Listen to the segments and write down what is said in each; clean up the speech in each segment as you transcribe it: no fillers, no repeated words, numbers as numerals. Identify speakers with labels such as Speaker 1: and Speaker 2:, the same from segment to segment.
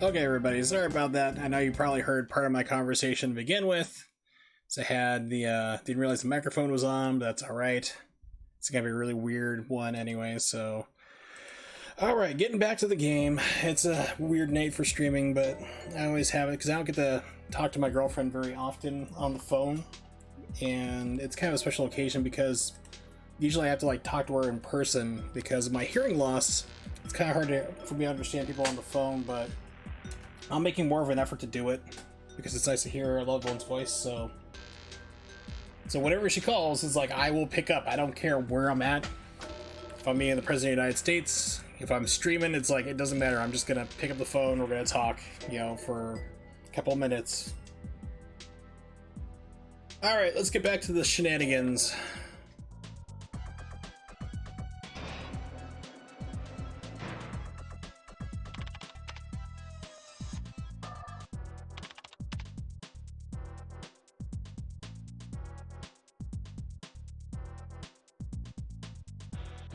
Speaker 1: Okay, everybody, sorry about that. I know you probably heard part of my conversation to begin with. So I had didn't realize the microphone was on, but that's alright. It's gonna be a really weird one anyway, so. Alright, getting back to the game. It's a weird night for streaming, but I always have it because I don't get to talk to my girlfriend very often on the phone. And it's kind of a special occasion because usually I have to talk to her in person because of my hearing loss. It's kind of hard for me to understand people on the phone, but I'm making more of an effort to do it because it's nice to hear a loved one's voice. So whenever she calls, it's like I will pick up. I don't care where I'm at. If I'm meeting the President of the United States, if I'm streaming, it's like it doesn't matter. I'm just gonna pick up the phone. We're gonna talk, for a couple of minutes. All right, let's get back to the shenanigans.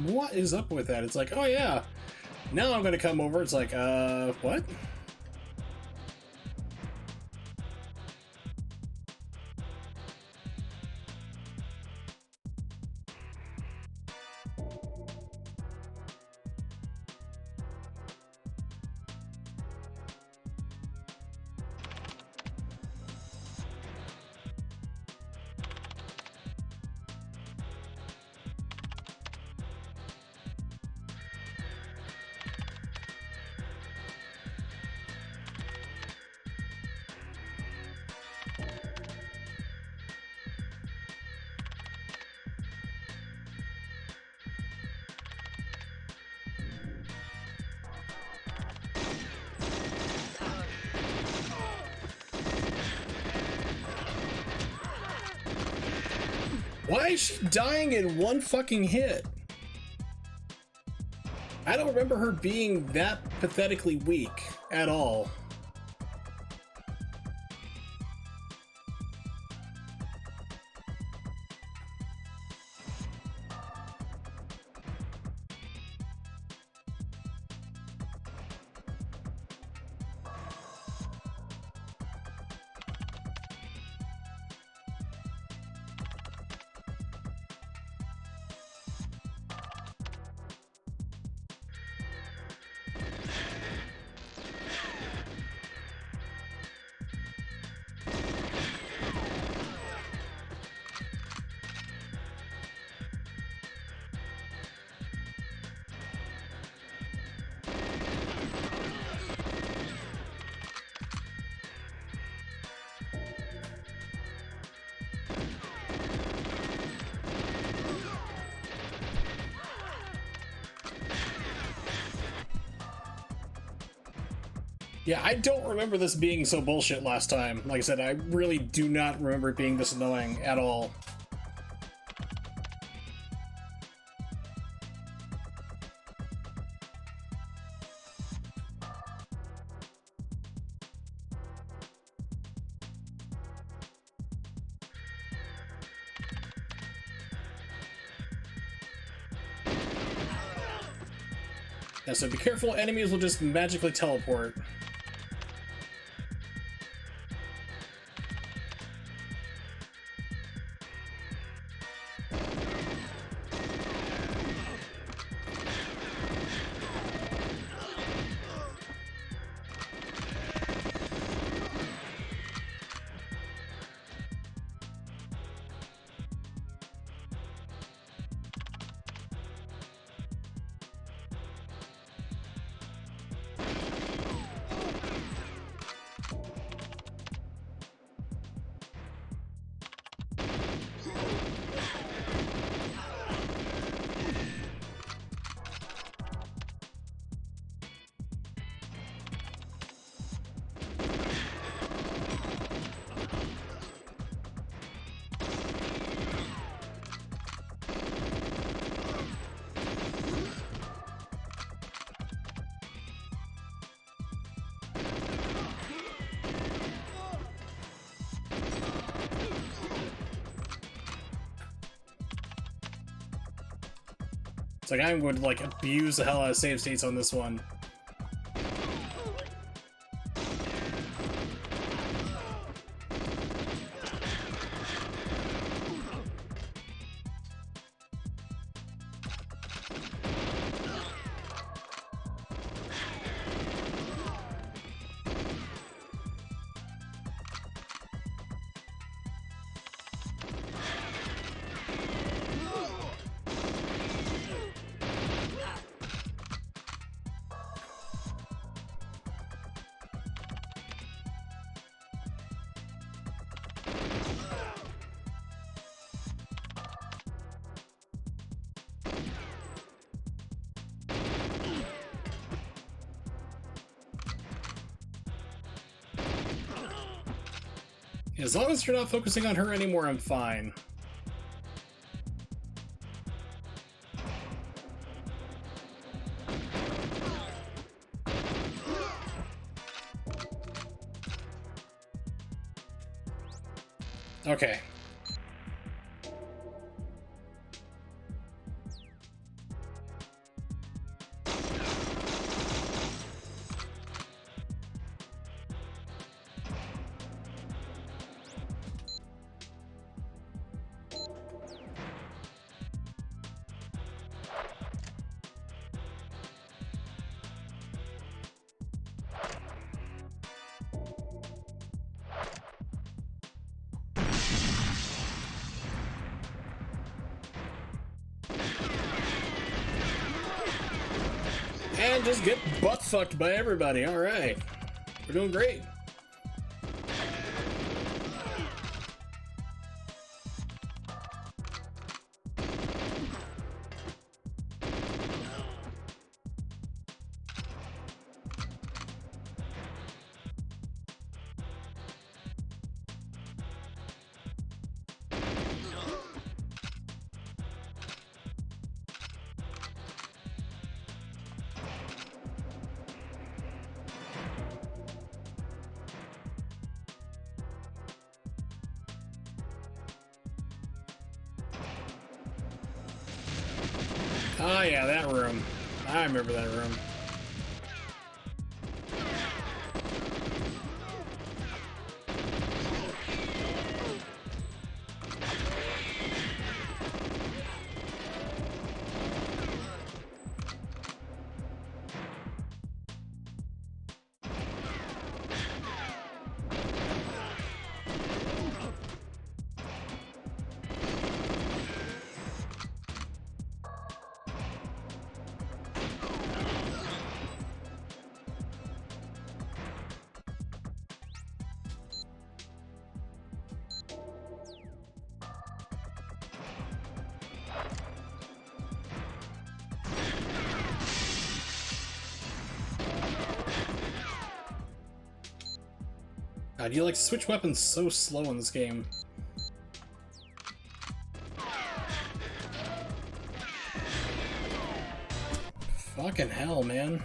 Speaker 1: What is up with that? It's like, oh yeah, now I'm gonna come over. It's like, what? Why is she dying in one fucking hit? I don't remember her being that pathetically weak at all. Yeah, I don't remember this being so bullshit last time. Like I said, I really do not remember it being this annoying at all. Yeah, so be careful, enemies will just magically teleport. It's like I'm going to abuse the hell out of save states on this one. As long as you're not focusing on her anymore, I'm fine. Okay. And just get butt fucked by everybody. All right, we're doing great. Oh yeah, that room. I remember that room. God, you like switch weapons so slow in this game. Fucking hell, man.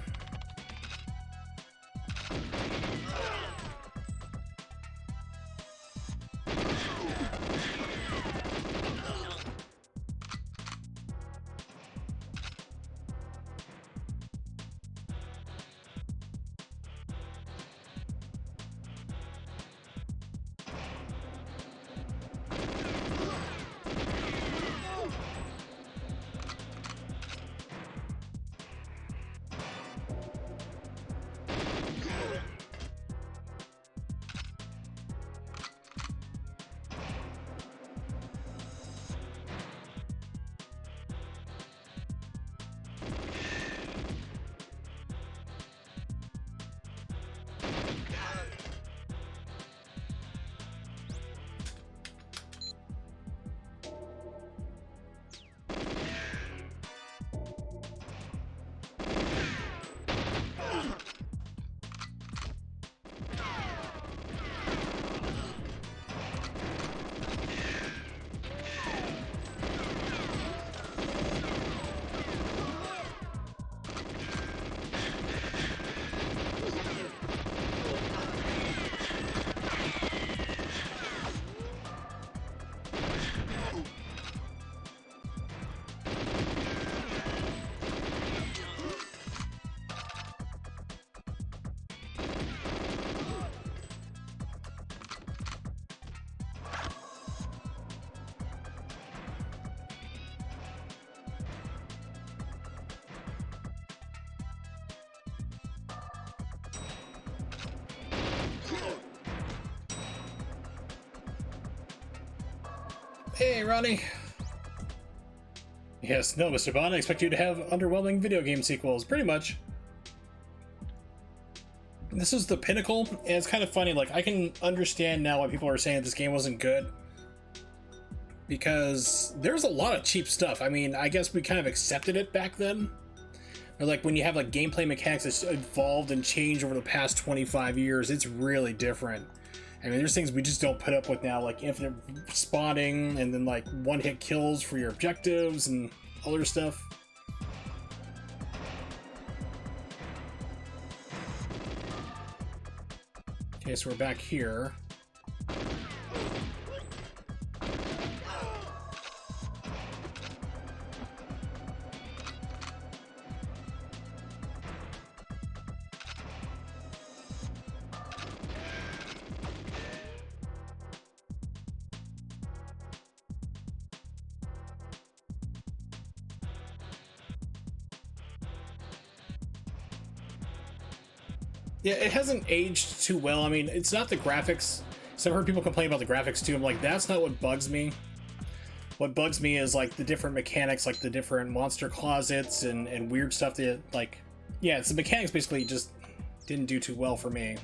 Speaker 1: Hey, Ronnie. Yes, no, Mr. Bond, I expect you to have underwhelming video game sequels, pretty much. This is the pinnacle, and it's kind of funny, like, I can understand now why people are saying this game wasn't good. Because there's a lot of cheap stuff. I mean, I guess we kind of accepted it back then. Or like when you have like gameplay mechanics that's evolved and changed over the past 25 years, it's really different. I mean, there's things we just don't put up with now, like infinite spawning and then like one-hit kills for your objectives and other stuff. Okay, so we're back here. Yeah, it hasn't aged too well. I mean, it's not the graphics. So I've heard people complain about the graphics too. I'm like, that's not what bugs me. What bugs me is like the different mechanics, like the different monster closets and weird stuff that, like, yeah, it's the mechanics basically just didn't do too well for me.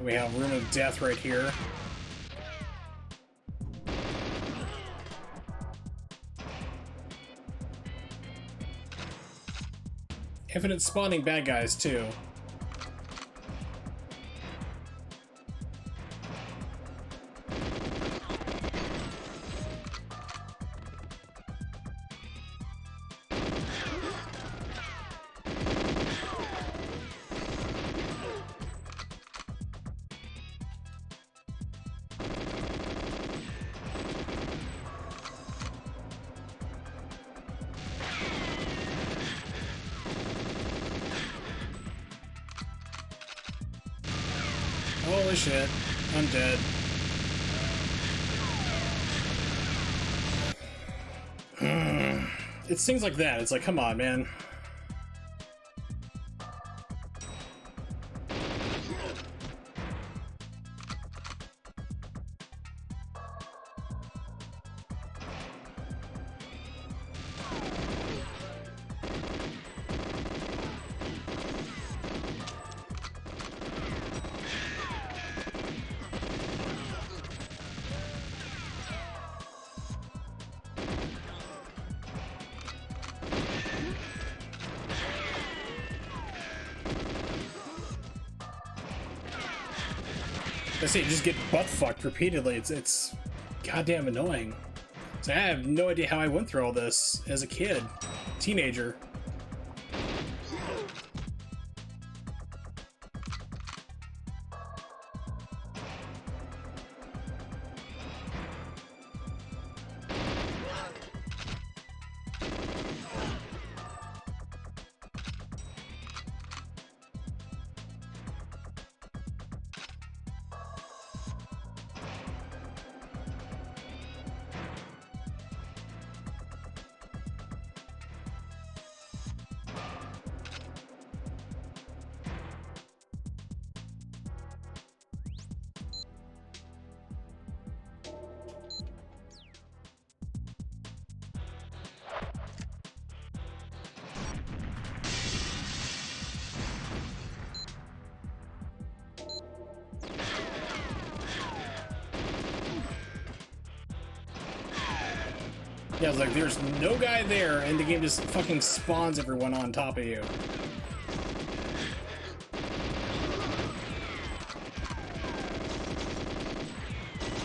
Speaker 1: We have Room of Death right here. Infinite spawning bad guys too. Holy shit, I'm dead. It's things like that. It's like, come on, man. I say, you just get butt fucked repeatedly. It's goddamn annoying. So I have no idea how I went through all this as a kid, teenager. Yeah, I was like, there's no guy there, and the game just fucking spawns everyone on top of you.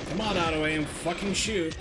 Speaker 1: Come on, auto aim, fucking shoot.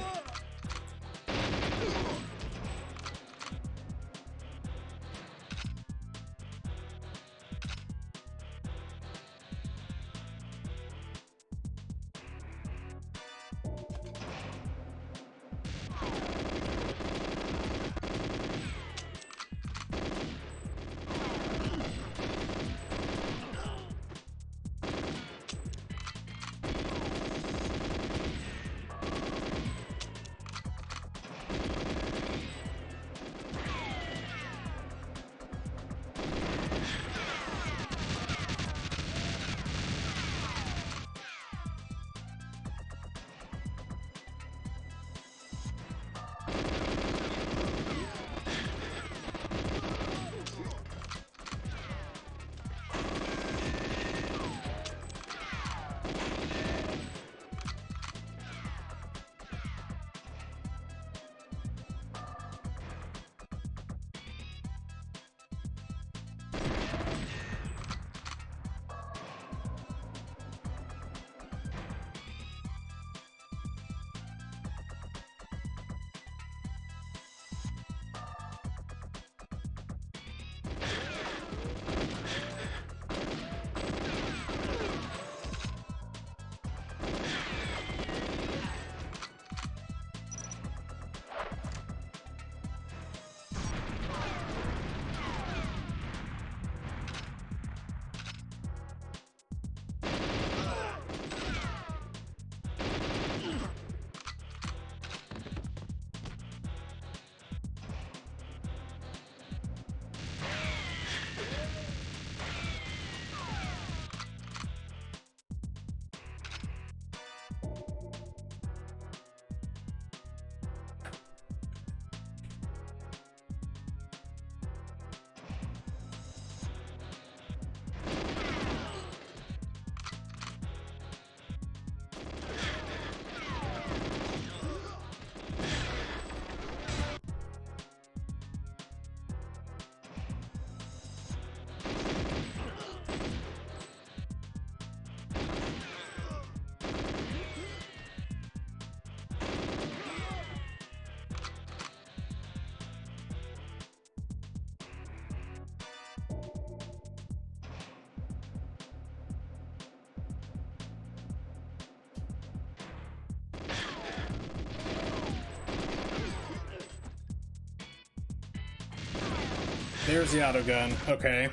Speaker 1: There's the auto gun. Okay.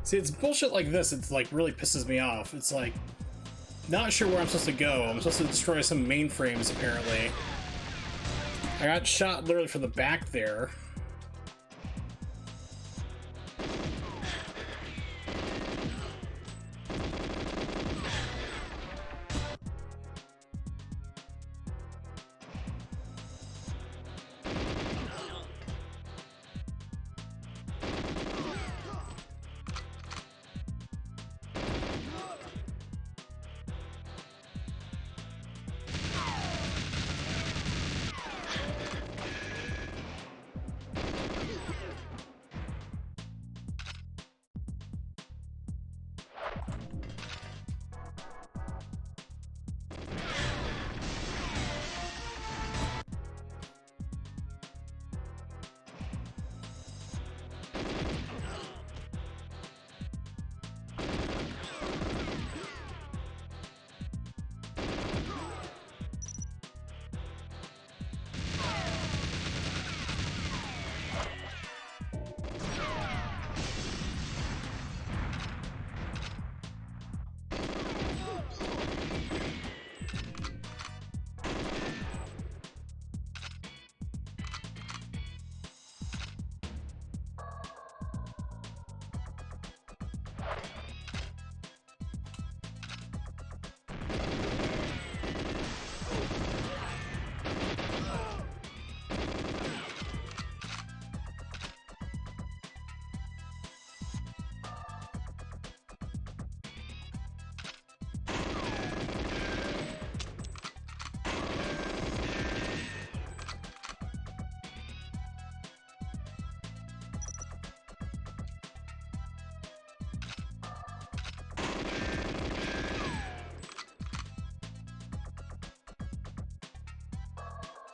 Speaker 1: See, it's bullshit like this. It's like really pisses me off. It's like not sure where I'm supposed to go. I'm supposed to destroy some mainframes apparently. I got shot literally from the back there.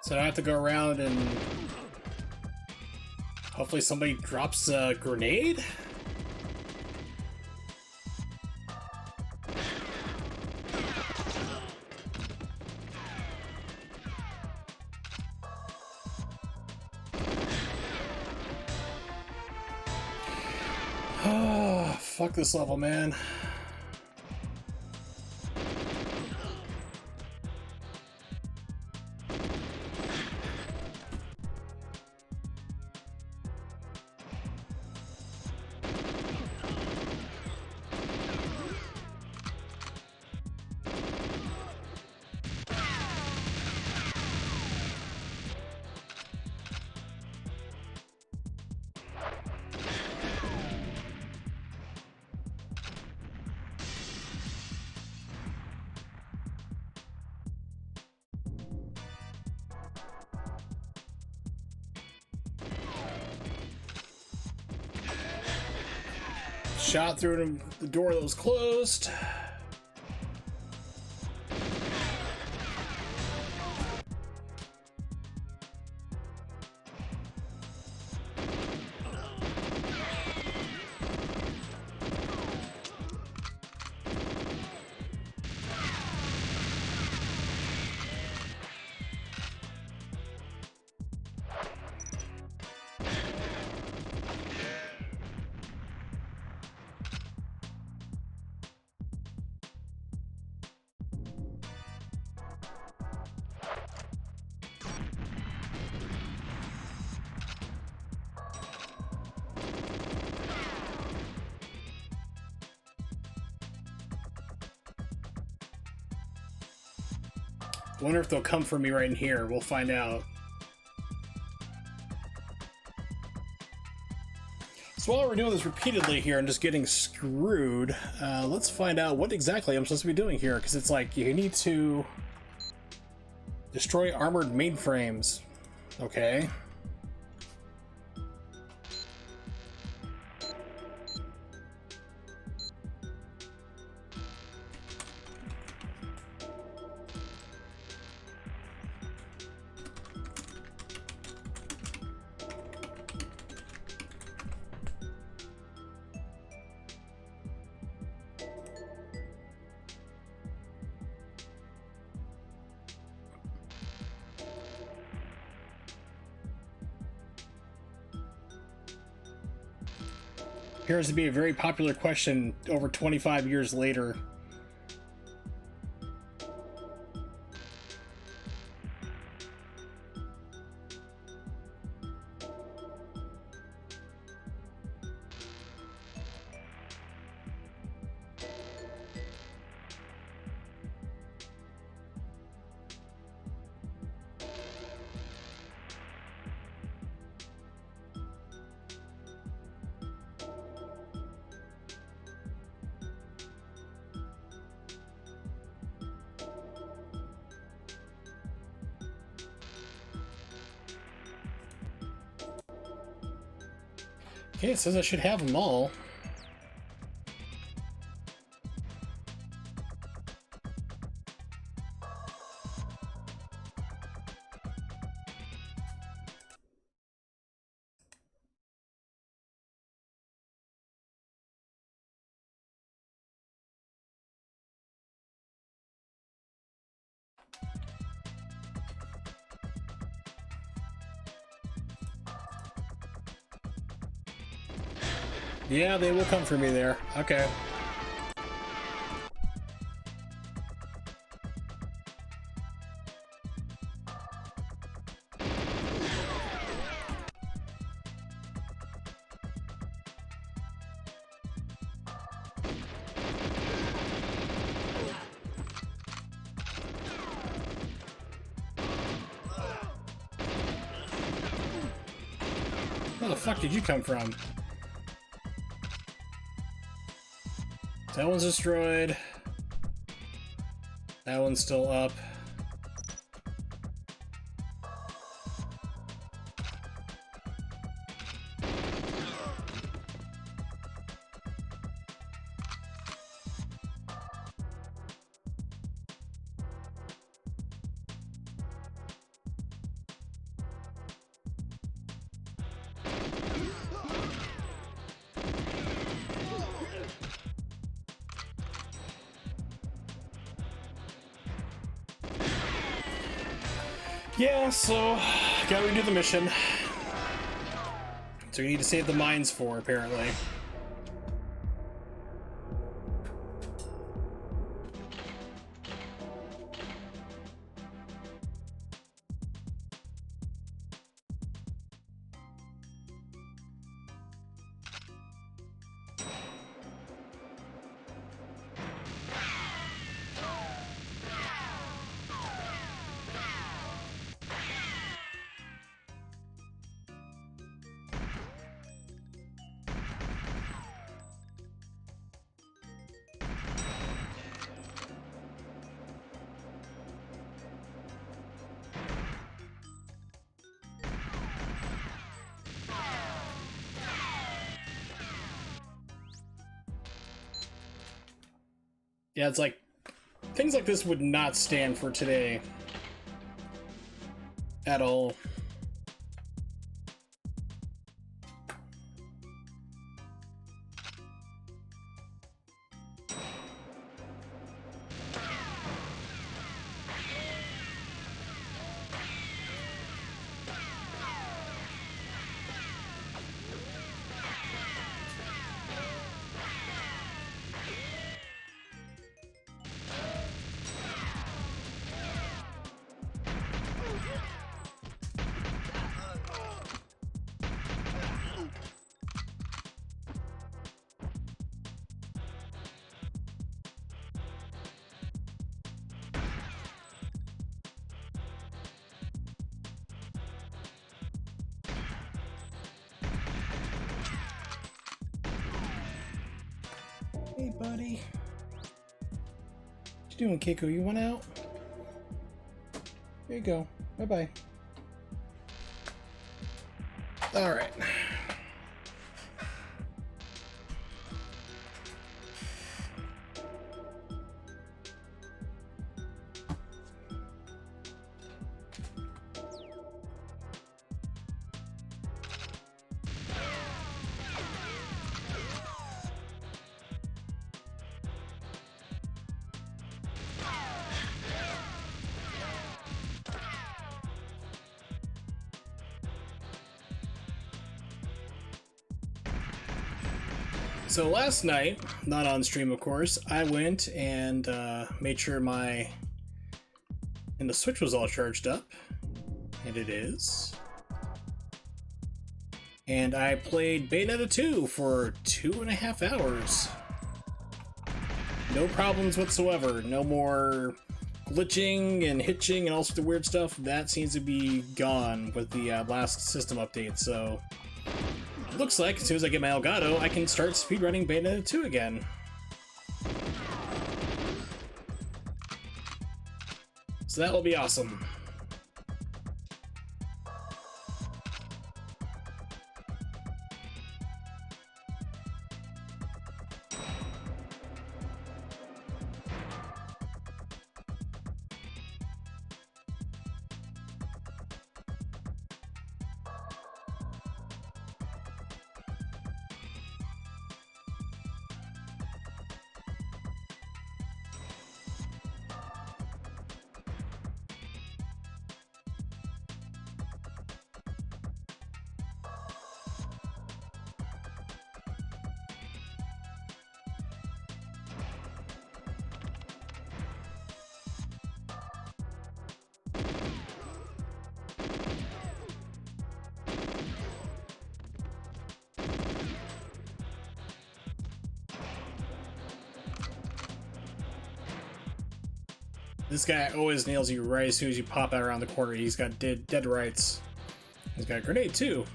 Speaker 1: So I have to go around and hopefully somebody drops a grenade? Oh, fuck this level, man. Shot through the door that was closed. Wonder if they'll come for me right in here. We'll find out. So while we're doing this repeatedly here and just getting screwed, let's find out what exactly I'm supposed to be doing here, because it's like you need to Destroy armored mainframes. Okay. Appears to be a very popular question over 25 years later. Okay, it says I should have them all. Yeah, they will come for me there. Okay. Where the fuck did you come from? That one's destroyed. That one's still up. Yeah, so gotta redo the mission. So we need to save the mines for, apparently. Yeah, it's like, things like this would not stand for today. At all. Hey, buddy. What you doing, Keiko? You want out? There you go. Bye-bye. Alright. So last night, not on stream of course, I went and made sure the Switch was all charged up, and it is. And I played Bayonetta 2 for 2.5 hours. No problems whatsoever. No more glitching and hitching and all sorts of weird stuff. That seems to be gone with the last system update, so looks like as soon as I get my Elgato, I can start speedrunning Bayonetta 2 again. So that will be awesome. This guy always nails you right as soon as you pop out around the corner. He's got dead rights. He's got a grenade too.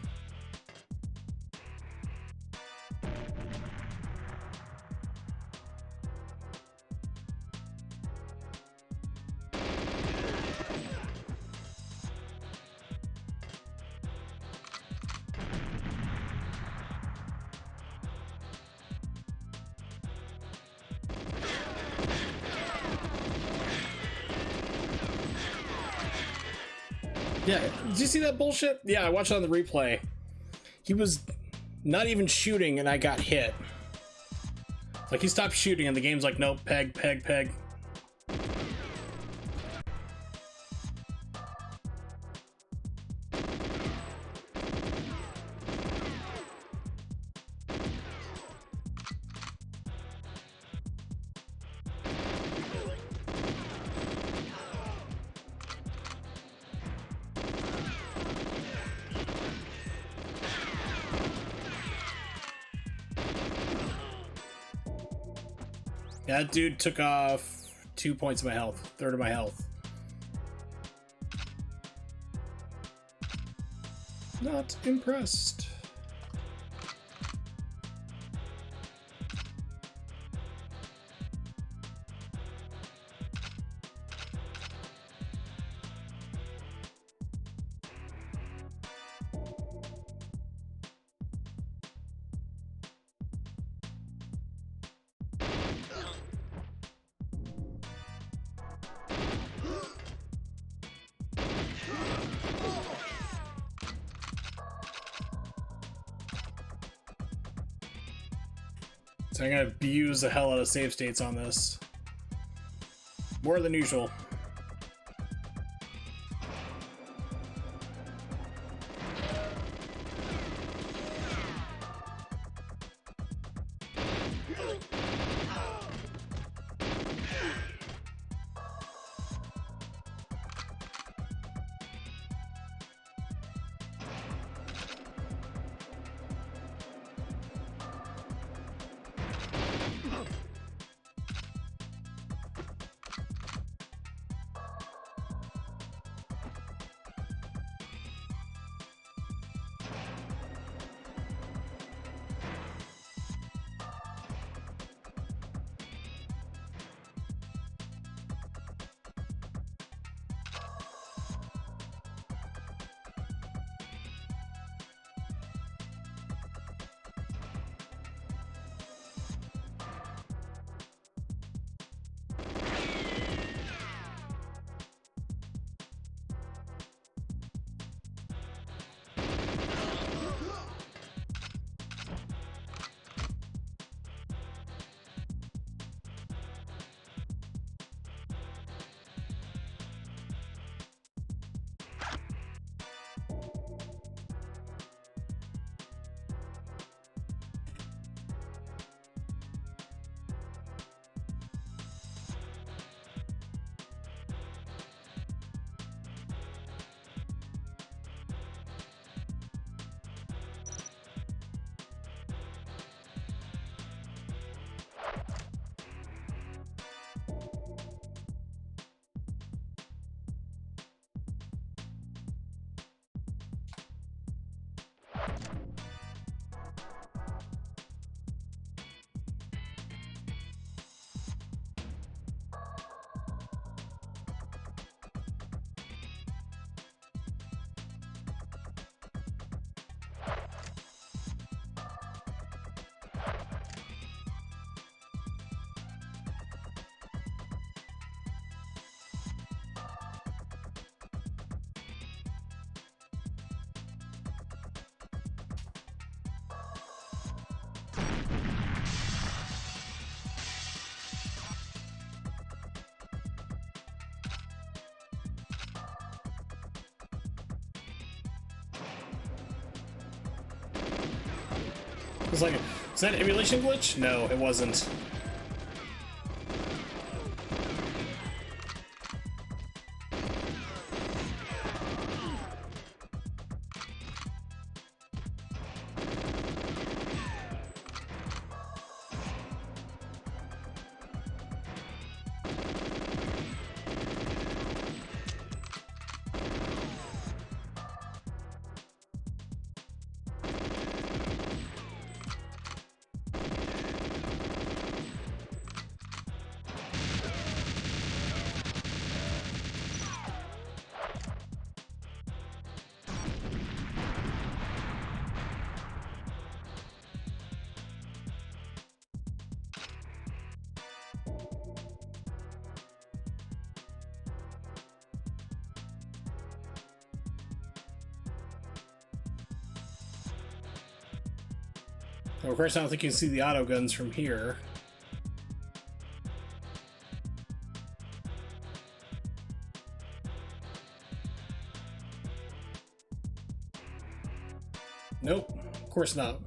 Speaker 1: Yeah, did you see that bullshit? Yeah, I watched it on the replay. He was not even shooting and I got hit. Like, he stopped shooting and the game's like, nope, peg, peg, peg. That dude took off 2 points of my health, third of my health. Not impressed. So I'm gonna abuse the hell out of save states on this. More than usual. It's like, is that an emulation glitch? No, it wasn't. So of course, I don't think you can see the auto guns from here. Nope, of course not.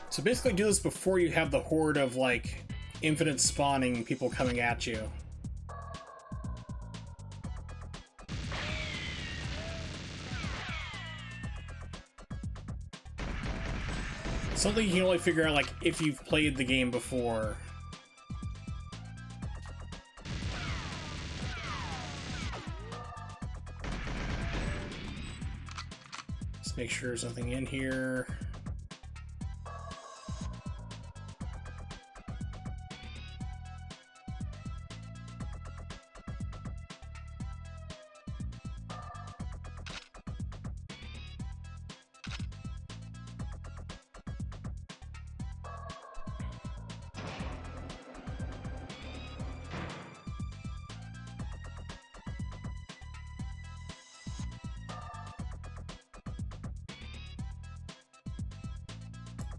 Speaker 1: So basically do this before you have the horde of, like, infinite spawning people coming at you. Something you can only figure out, like, if you've played the game before. Just make sure there's nothing in here.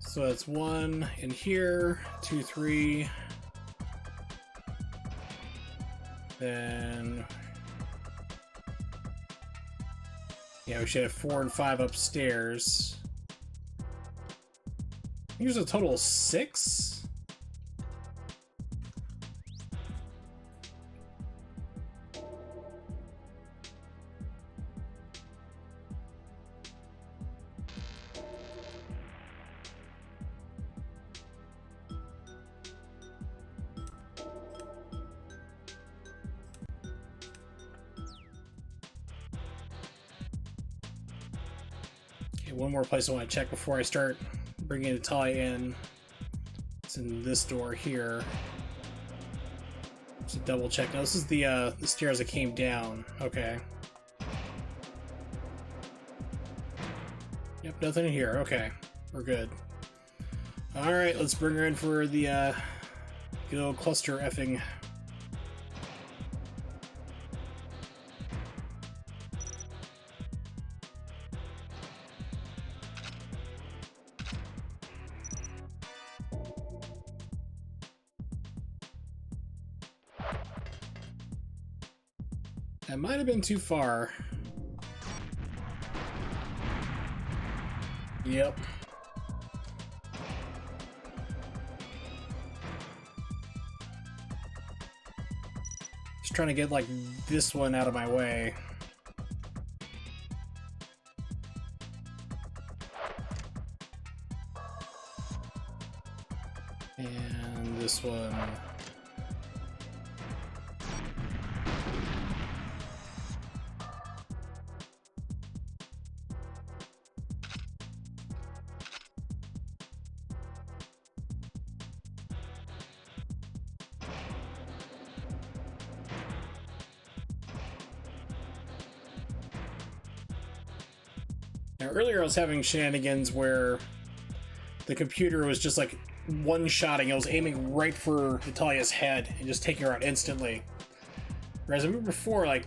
Speaker 1: So that's 1 in here, 2, 3. Then, yeah, we should have 4 and 5 upstairs. I think there's a total of 6. One more place I want to check before I start bringing the tie in. It's in this door here. Just double check. Now this is the stairs that came down. Okay. Yep, nothing in here. Okay, we're good. All right, let's bring her in for the good old cluster effing. That might have been too far. Yep. Just trying to get, like, this one out of my way. And this one. Now, earlier I was having shenanigans where the computer was just like one-shotting. It was aiming right for Natalia's head and just taking her out instantly. Whereas I remember before, like,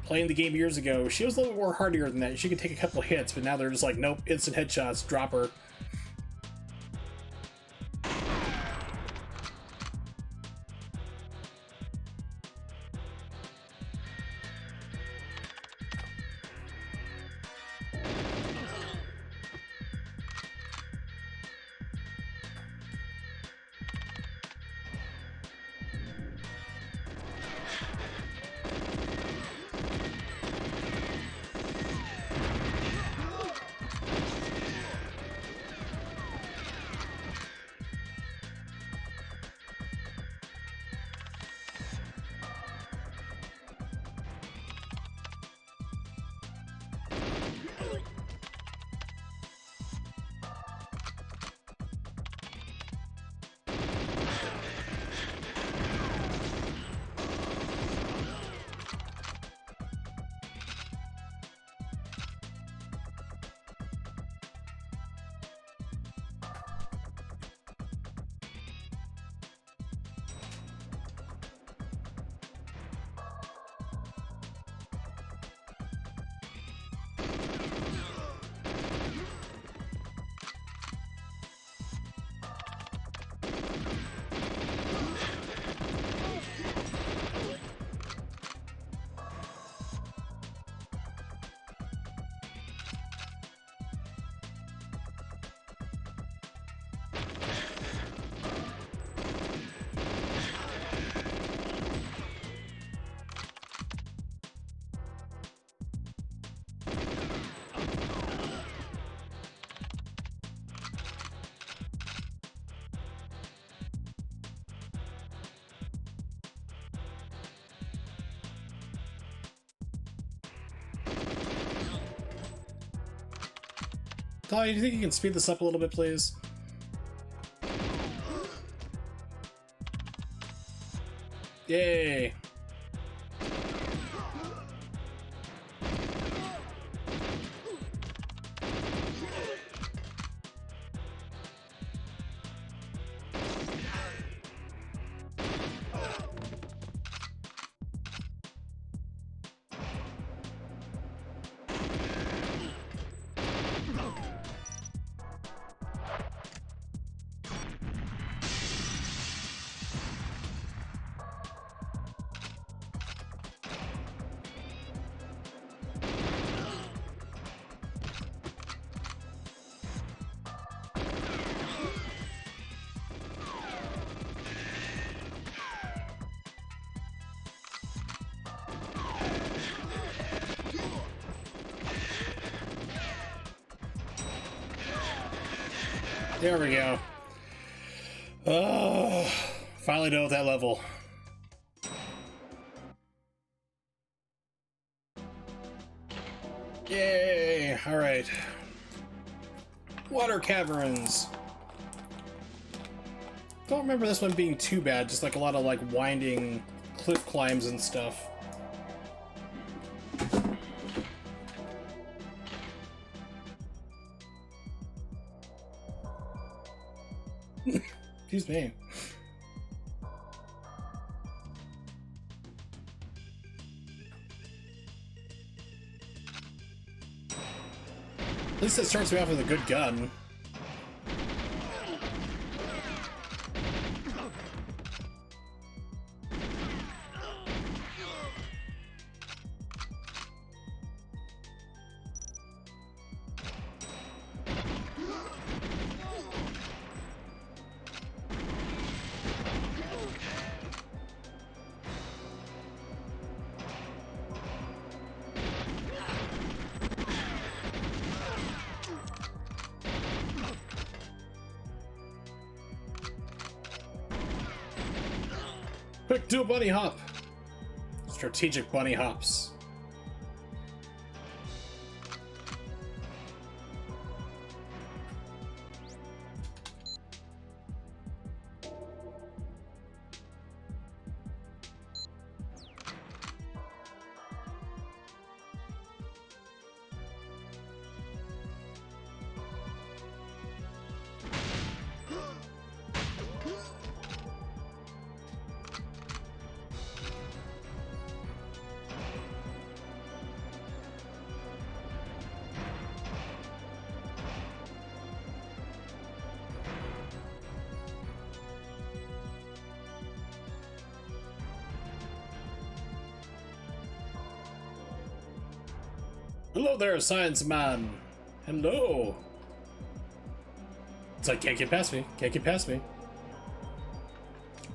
Speaker 1: playing the game years ago, she was a little bit more hardier than that. She could take a couple of hits, but now they're just like, nope, instant headshots, drop her. Talia, do you think you can speed this up a little bit, please? Yay! There we go. Oh, finally done with that level. Yay! Alright. Water caverns. Don't remember this one being too bad, just like a lot of like winding cliff climbs and stuff. Excuse me. At least it starts me off with a good gun. Quick, do a bunny hop! Strategic bunny hops. Hello there, science man. Hello. It's like, can't get past me. Can't get past me.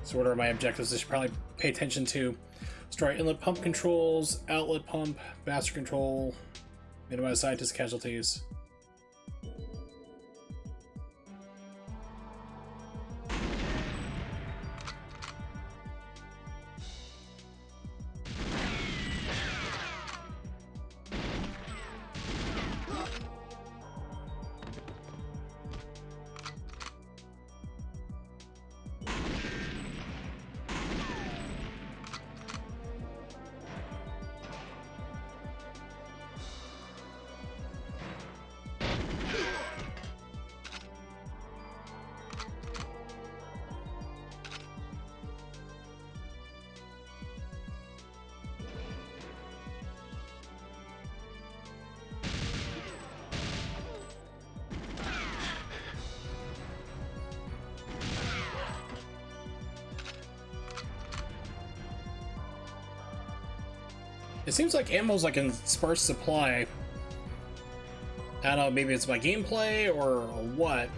Speaker 1: So what are my objectives? I should probably pay attention to. Destroy inlet pump controls, outlet pump, master control, minimize scientist casualties. It seems like ammo's like in sparse supply. I don't know, maybe it's my gameplay or what.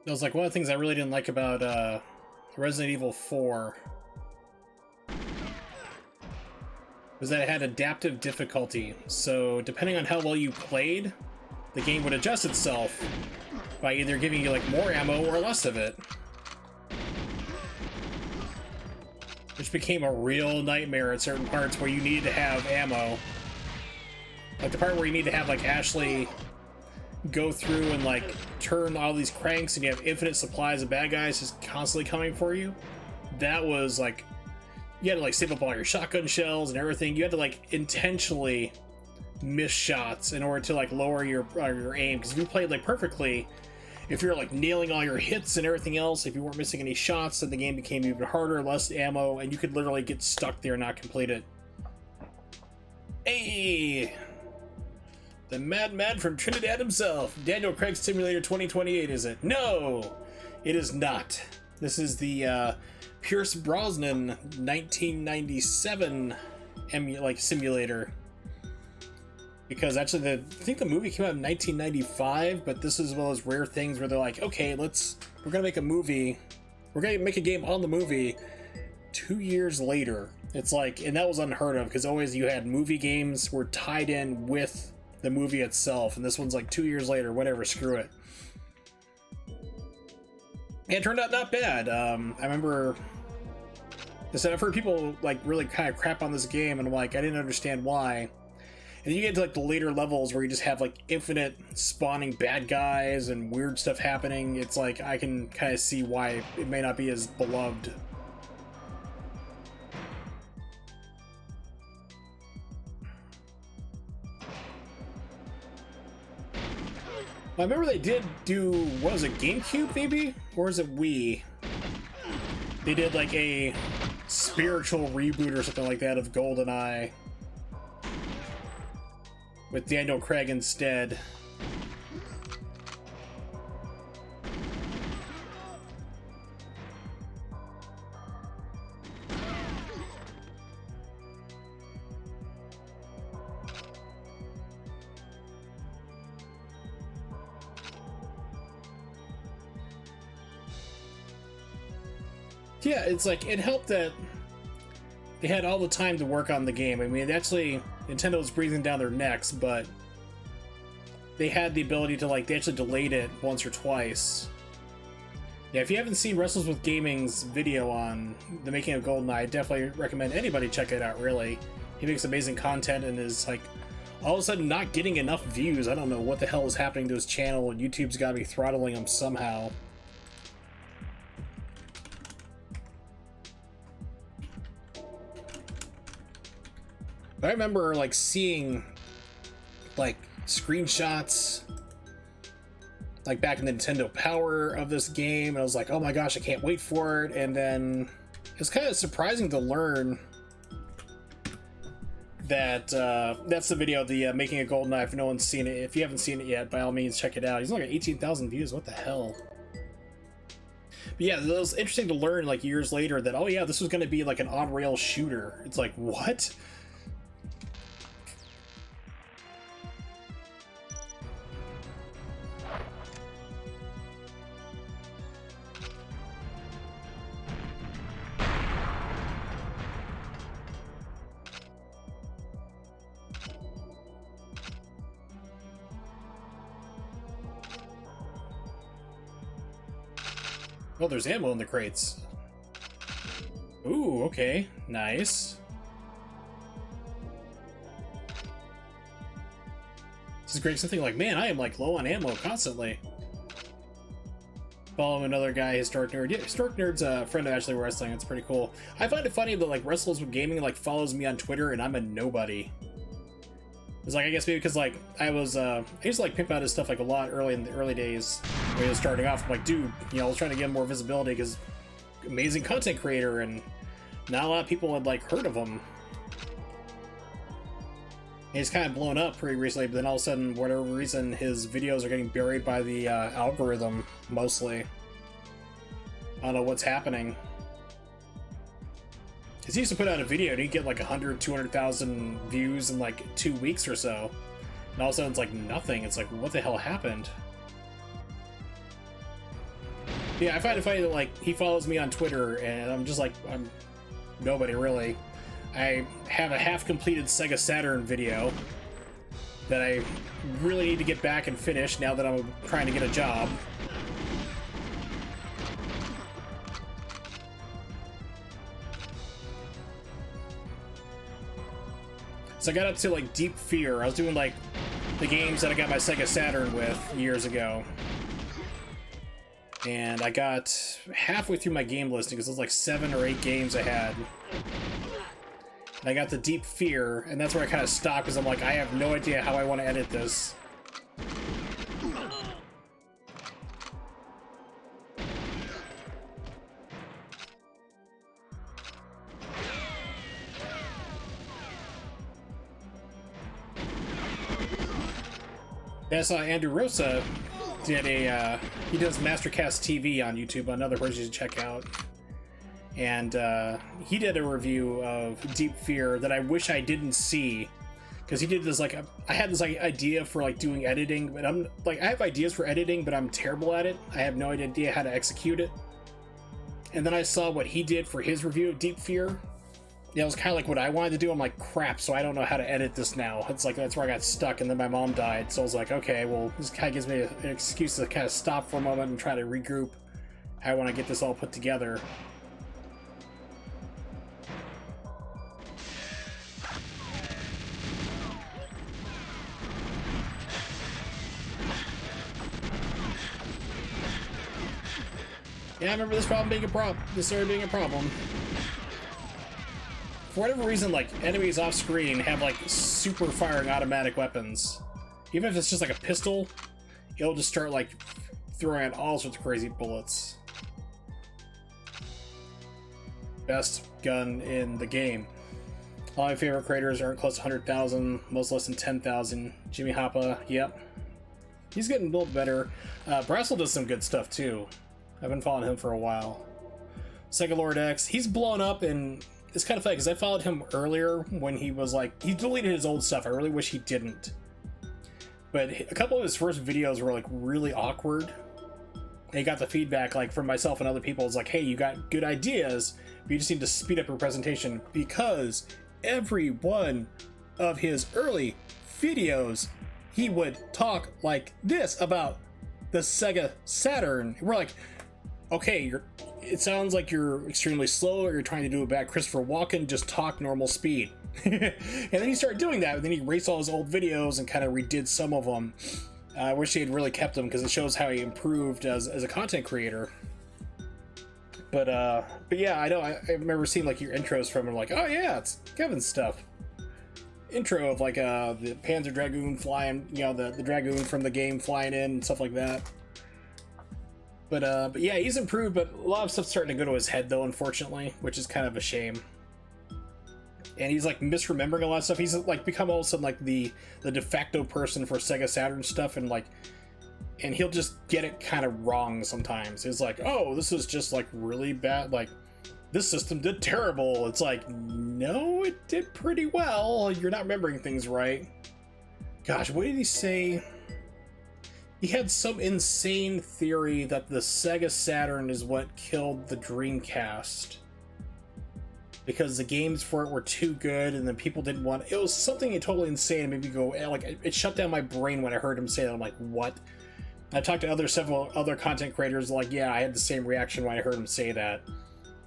Speaker 1: That was like one of the things I really didn't like about Resident Evil 4. Was that it had adaptive difficulty. So depending on how well you played, the game would adjust itself by either giving you like more ammo or less of it. Which became a real nightmare at certain parts where you needed to have ammo. Like the part where you need to have like Ashley go through and like turn all these cranks and you have infinite supplies of bad guys just constantly coming for you. That was like, you had to like save up all your shotgun shells and everything. You had to like intentionally miss shots in order to like lower your aim, because if you played like perfectly, if you're like nailing all your hits and everything else, if you weren't missing any shots, then the game became even harder, less ammo, and you could literally get stuck there and not complete it. Hey, the Mad from Trinidad himself. Daniel Craig Simulator 2028, is it? No, it is not. This is the Pierce Brosnan 1997 simulator. Because actually, I think the movie came out in 1995, but this is one of those rare things where they're like, okay, we're gonna make a movie, we're gonna make a game on the movie 2 years later. It's like, and that was unheard of, because always you had movie games were tied in with the movie itself, and this one's like 2 years later, whatever, screw it. And it turned out not bad. I remember, I've heard people like really kind of crap on this game, and I'm like, I didn't understand why. And you get to like the later levels where you just have like infinite spawning bad guys and weird stuff happening. It's like, I can kind of see why it may not be as beloved. I remember they did do, what was it, GameCube maybe? Or is it Wii? They did like a spiritual reboot or something like that of GoldenEye, with Daniel Craig instead. Yeah, it's like, it helped that they had all the time to work on the game. I mean, actually, Nintendo was breathing down their necks, but they had the ability to, like, they actually delayed it once or twice. Yeah, if you haven't seen Wrestles with Gaming's video on the making of GoldenEye, I definitely recommend anybody check it out, really. He makes amazing content and is, like, all of a sudden not getting enough views. I don't know what the hell is happening to his channel, and YouTube's got to be throttling him somehow. I remember like seeing like screenshots like back in the Nintendo Power of this game, and I was like, oh my gosh, I can't wait for it. And then it's kind of surprising to learn that that's the video, the making of GoldenEye. If no one's seen it, if you haven't seen it yet, by all means check it out. He's only got 18,000 views. What the hell? But yeah, it was interesting to learn like years later that, oh yeah, this was going to be like an on-rail shooter. It's like, what? Oh, there's ammo in the crates. Ooh, okay. Nice. This is great. Something like, man, I am like low on ammo constantly. Follow another guy, Historic Nerd. Yeah, Historic Nerd's a friend of Ashley Wrestling. It's pretty cool. I find it funny that like Wrestles with Gaming like follows me on Twitter and I'm a nobody. It's like, I guess maybe because like I used to like pimp out his stuff like a lot early in the early days when he was starting off. I'm like, dude, you know, I was trying to get him more visibility because amazing content creator, and not a lot of people had like heard of him. And he's kind of blown up pretty recently, but then all of a sudden, for whatever reason, his videos are getting buried by the algorithm mostly. I don't know what's happening. Because he used to put out a video and he'd get like 100, 200,000 views in like 2 weeks or so. And all of a sudden it's like nothing. It's like, what the hell happened? Yeah, I find it funny that like he follows me on Twitter, and I'm just like, I'm nobody really. I have a half-completed Sega Saturn video that I really need to get back and finish now that I'm trying to get a job. So I got up to like Deep Fear. I was doing like the games that I got my Sega Saturn with years ago. And I got halfway through my game listing because it was like 7 or 8 games I had. And I got the Deep Fear, and that's where I kind of stopped because I'm like, I have no idea how I want to edit this. Yeah, I saw Andrew Rosa did a, he does Mastercast TV on YouTube, another person you should check out. And he did a review of Deep Fear that I wish I didn't see, because he did this like, I had this like idea for like doing editing, but I'm like, I have ideas for editing, but I'm terrible at it. I have no idea how to execute it. And then I saw what he did for his review of Deep Fear. Yeah, it was kind of like what I wanted to do. I'm like, crap, so I don't know how to edit this now. It's like, that's where I got stuck, and then my mom died. So I was like, okay, well, this kind of gives me an excuse to kind of stop for a moment and try to regroup. I want to get this all put together. Yeah, I remember this problem being a problem. This started being a problem. For whatever reason, like, enemies off screen have, like, super firing automatic weapons. Even if it's just, like, a pistol, it'll just start, like, throwing out all sorts of crazy bullets. Best gun in the game. All my favorite creators aren't close to 100,000, most less than 10,000. Jimmy Hoppa, yep. He's getting a little better. Brassel does some good stuff, too. I've been following him for a while. Sega Lord X, he's blown up, and it's kind of funny because I followed him earlier when he was like, he deleted his old stuff. I really wish he didn't. But a couple of his first videos were like really awkward. And he got the feedback like from myself and other people. It's like, hey, you got good ideas, but you just need to speed up your presentation, because every one of his early videos, he would talk like this about the Sega Saturn. We're like, okay, it sounds like you're extremely slow, or you're trying to do a bad Christopher Walken, just talk normal speed. And then he started doing that, and then he erased all his old videos and kind of redid some of them. I wish he had really kept them, because it shows how he improved as a content creator. But yeah, I know, I remember seeing like your intros from him, like, oh yeah, it's Kevin's stuff. Intro of like the Panzer Dragoon flying, you know, the Dragoon from the game flying in and stuff like that. But yeah, he's improved, but a lot of stuff's starting to go to his head, though, unfortunately, which is kind of a shame. And he's like misremembering a lot of stuff. He's like become all of a sudden like the de facto person for Sega Saturn stuff, and like, and he'll just get it kind of wrong sometimes. It's like, oh, this is just like really bad. Like, this system did terrible. It's like, no, it did pretty well. You're not remembering things right. Gosh, what did he say? He had some insane theory that the Sega Saturn is what killed the Dreamcast, because the games for it were too good, and then people didn't want it. It was something totally insane. It made me go, like, it shut down my brain when I heard him say that. I'm like, what? I talked to several other content creators, like, yeah, I had the same reaction when I heard him say that.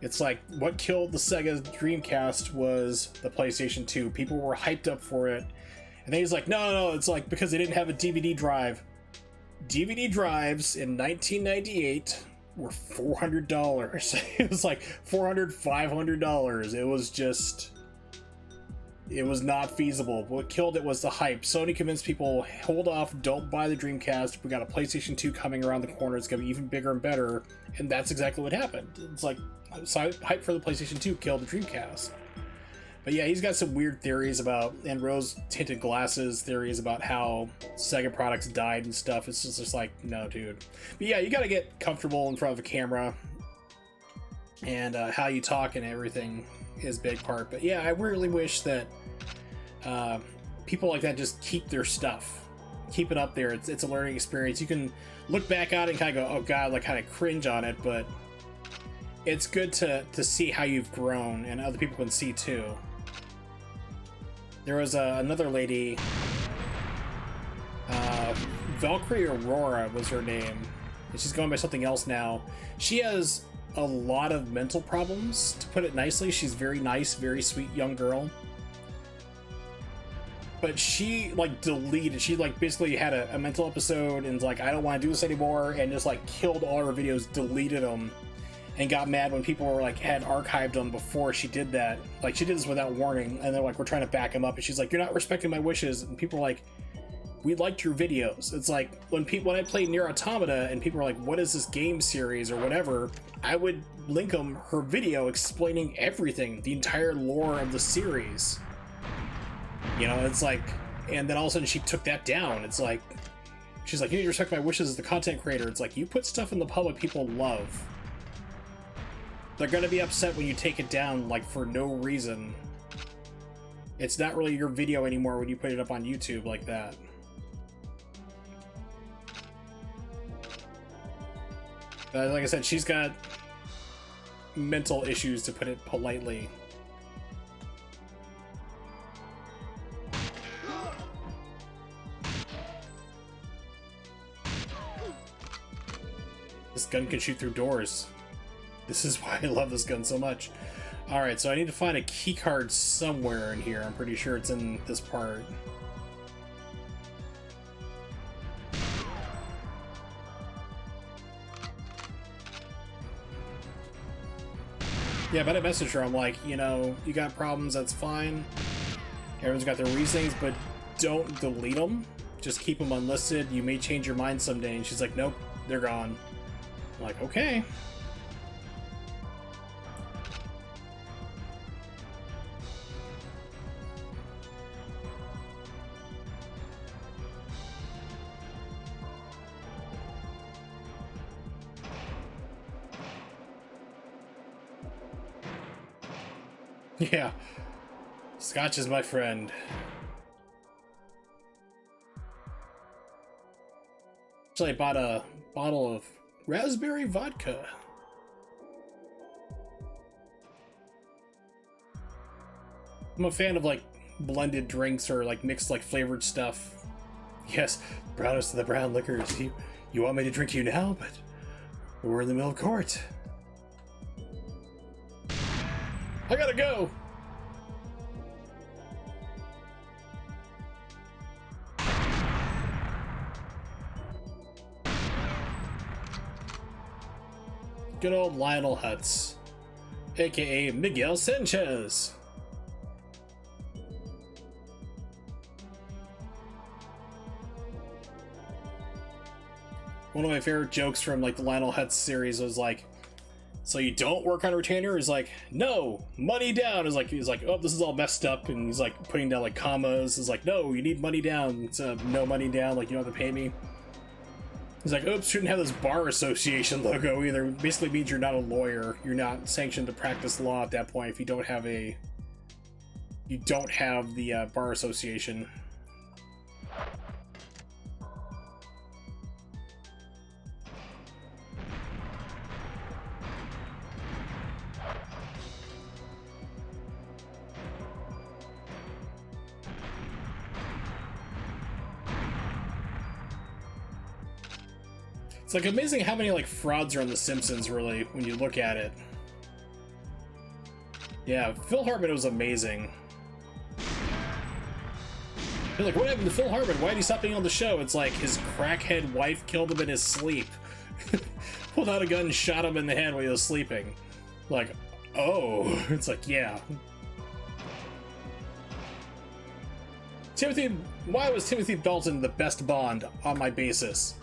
Speaker 1: It's like, what killed the Sega Dreamcast was the PlayStation 2. People were hyped up for it, and then he's like, no, it's like because they didn't have a DVD drive. DVD drives in 1998 were $400. It was like $400, $500. It was just, it was not feasible. What killed it was the hype. Sony convinced people, hold off, don't buy the Dreamcast. We got a PlayStation 2 coming around the corner. It's going to be even bigger and better. And that's exactly what happened. It's like, hype for the PlayStation 2 killed the Dreamcast. But yeah, he's got some weird theories about, and rose-tinted glasses theories about how Sega products died and stuff. It's just like, no, dude. But yeah, you gotta get comfortable in front of a camera, and how you talk and everything is a big part. But yeah, I really wish that people like that just keep their stuff. keep it up there. It's a learning experience. You can look back at it and kind of go, oh god, like kind of cringe on it, but it's good to see how you've grown, and other people can see too. There was another lady, Valkyrie Aurora was her name, and she's going by something else now. She has a lot of mental problems, to put it nicely. She's very nice, very sweet young girl. But she, like, deleted, she, like, basically had a mental episode and was like, I don't want to do this anymore, and just, like, killed all her videos, deleted them, and got mad when people were, like, had archived them before she did that. Like, she did this without warning, and they're like, we're trying to back them up, and she's like, you're not respecting my wishes, and people were like, we liked your videos. It's like, when I played Nier Automata, and people were like, what is this game series, or whatever, I would link them her video explaining everything, the entire lore of the series. You know, it's like, and then all of a sudden she took that down. It's like, she's like, you need to respect my wishes as the content creator. It's like, you put stuff in the public people love. They're gonna be upset when you take it down, like, for no reason. It's not really your video anymore when you put it up on YouTube like that. Like I said, she's got mental issues, to put it politely. This gun can shoot through doors. This is why I love this gun so much. Alright, so I need to find a keycard somewhere in here. I'm pretty sure it's in this part. Yeah, but I messaged her. I'm like, you know, you got problems, that's fine. Everyone's got their reasons, but don't delete them. Just keep them unlisted. You may change your mind someday. And she's like, nope, they're gone. I'm like, okay. Yeah. Scotch is my friend. Actually, I bought a bottle of raspberry vodka. I'm a fan of, like, blended drinks or, like, mixed, like, flavored stuff. Yes, brownest of the brown liquors. You want me to drink you now? But we're in the middle of court. I gotta go! Good old Lionel Hutz, aka Miguel Sanchez. One of my favorite jokes from, like, the Lionel Hutz series was like, so you don't work on retainer? He's like, no, money down. He's like, oh, this is all messed up, and he's like putting down like commas. He's like, no, you need money down. It's no money down, like, you don't have to pay me. He's like, oops, shouldn't have this bar association logo either. It basically means you're not a lawyer. You're not sanctioned to practice law at that point if you don't have the bar association. It's like amazing how many, like, frauds are on The Simpsons, really, when you look at it. Yeah, Phil Hartman was amazing. You're like, what happened to Phil Hartman? Why did he stop being on the show? It's like his crackhead wife killed him in his sleep. Pulled out a gun and shot him in the head while he was sleeping. Like, oh. It's like, yeah. Why was Timothy Dalton the best Bond on my basis?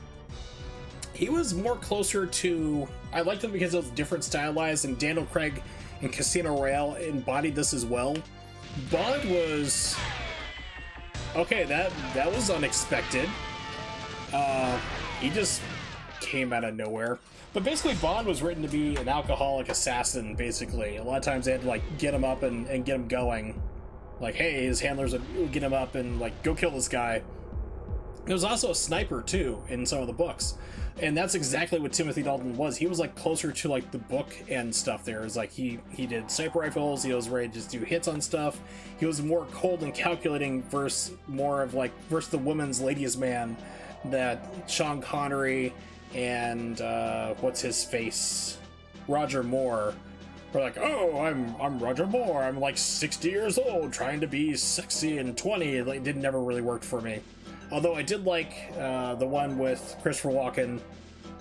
Speaker 1: He was more closer to... I liked him because it was different stylized, and Daniel Craig in Casino Royale embodied this as well. Bond was... okay, that was unexpected. He just came out of nowhere. But basically, Bond was written to be an alcoholic assassin, basically. A lot of times they had to, like, get him up and get him going. Like, hey, his handlers would get him up and, like, go kill this guy. He was also a sniper too in some of the books, and that's exactly what Timothy Dalton was. He was like closer to like the book and stuff. There is like he did sniper rifles. He was ready to just do hits on stuff. He was more cold and calculating versus more of like versus the woman's ladies man that Sean Connery and what's his face, Roger Moore. We're like, oh, I'm Roger Moore. I'm like 60 years old, trying to be sexy and 20. It never really worked for me. Although I did like the one with Christopher Walken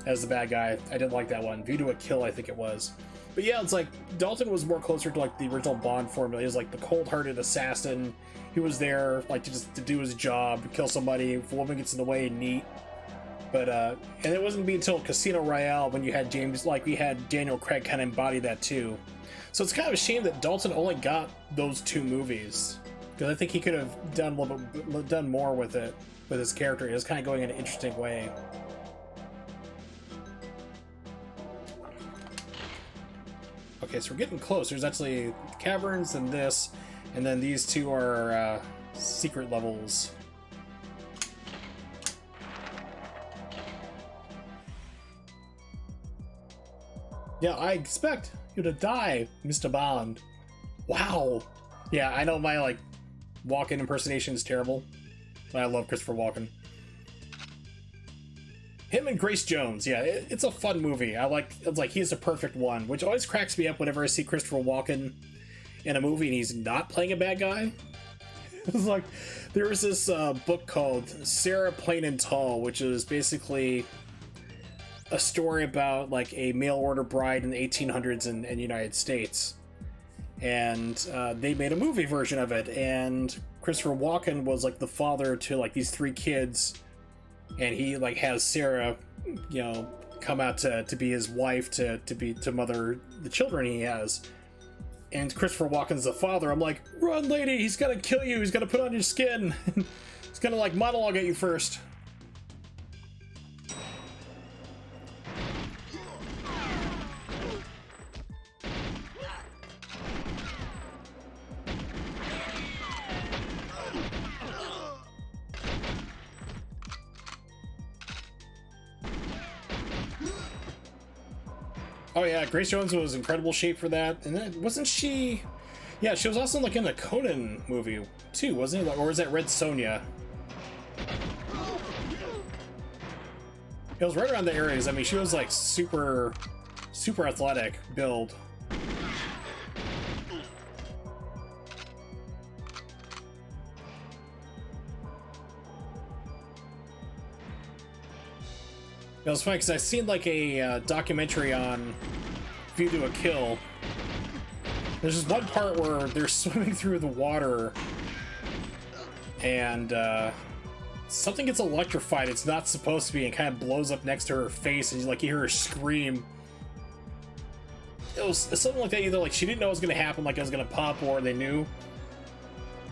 Speaker 1: as the bad guy. I did like that one. View to a Kill, I think it was. But yeah, it's like Dalton was more closer to like the original Bond formula. He was like the cold-hearted assassin. He was there like to do his job, kill somebody. If a woman gets in the way, neat. But and it wasn't until Casino Royale when you had we had Daniel Craig kind of embody that too. So it's kind of a shame that Dalton only got those 2 movies, because I think he could have done more with it. With his character, it was kind of going in an interesting way. Okay, so we're getting close. There's actually caverns and this, and then these 2 are secret levels. Yeah, I expect you to die, Mr. Bond. Wow. Yeah, I know my like Walken impersonation is terrible. I love Christopher Walken. Him and Grace Jones, yeah, it's a fun movie. It's like he's the perfect one, which always cracks me up whenever I see Christopher Walken in a movie and he's not playing a bad guy. It's like, there was this book called Sarah Plain and Tall, which is basically a story about like a mail order bride in the 1800s in the United States. And they made a movie version of it, and Christopher Walken was like the father to like these 3 kids, and he like has Sarah, you know, come out to be his wife to mother the children he has. And Christopher Walken's the father. I'm like, run, lady! He's gonna kill you. He's gonna put on your skin. He's gonna like monologue at you first. Oh yeah, Grace Jones was in incredible shape for that, and then wasn't she? Yeah, she was also like in the Conan movie too, wasn't it? Or was that Red Sonja? It was right around the areas. I mean, she was like super athletic build. It was funny because I seen like a documentary on View to a Kill. There's this one part where they're swimming through the water and something gets electrified. It's not supposed to be, and kind of blows up next to her face, and like you hear her scream. It was something like that. Either like she didn't know it was going to happen, like it was going to pop, or they knew.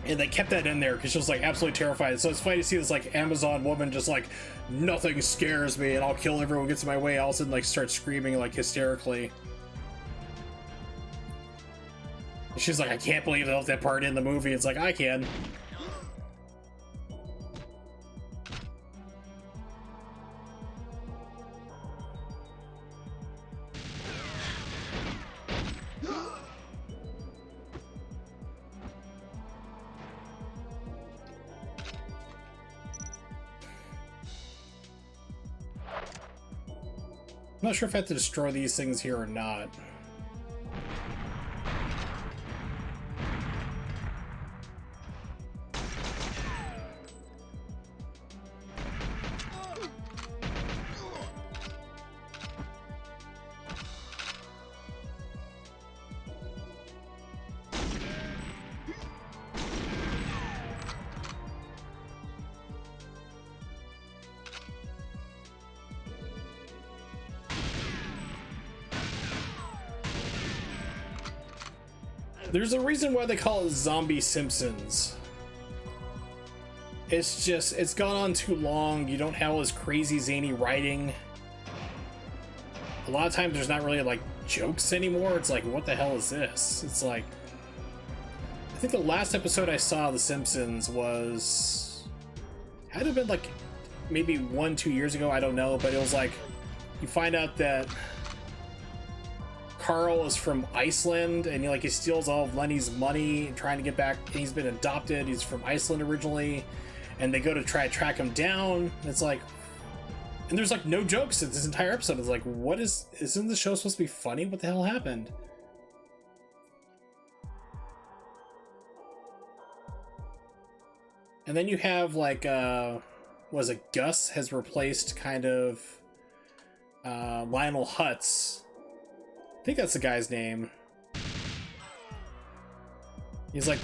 Speaker 1: And they kept that in there because she was like absolutely terrified. So it's funny to see this like Amazon woman just like, nothing scares me and I'll kill everyone who gets in my way. All of a sudden like start screaming like hysterically. And she's like, I can't believe they left that part in the movie. It's like, I can. I'm not sure if I have to destroy these things here or not. There's a reason why they call it Zombie Simpsons. It's just, it's gone on too long. You don't have all this crazy zany writing. A lot of times there's not really like jokes anymore. It's like, what the hell is this? It's like, I think the last episode I saw of The Simpsons was, had to have been like maybe 1-2 years ago, I don't know, but it was like you find out that Carl is from Iceland, and he steals all of Lenny's money trying to get back. He's been adopted. He's from Iceland originally, and they go to try to track him down. It's like, and there's like no jokes in this entire episode. It's like, what isn't the show supposed to be funny? What the hell happened? And then you have like was it Gus has replaced kind of Lionel Hutz. I think that's the guy's name. He's like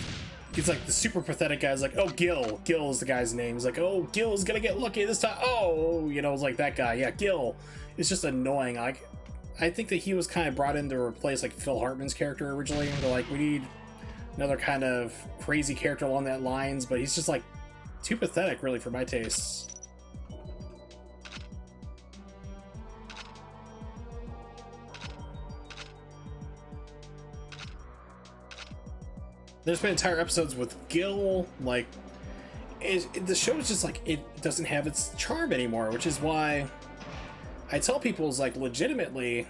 Speaker 1: the super pathetic guy. He's like, oh, Gil is the guy's name. He's like, oh, Gil's gonna get lucky this time. Oh, it's like that guy. Yeah, Gil. It's just annoying. Like, I think that he was kind of brought in to replace like Phil Hartman's character originally. They're like, we need another kind of crazy character along that lines, but he's just like too pathetic, really, for my tastes. There's been entire episodes with Gil, like, the show is just like, it doesn't have its charm anymore, which is why I tell people, is like, legitimately,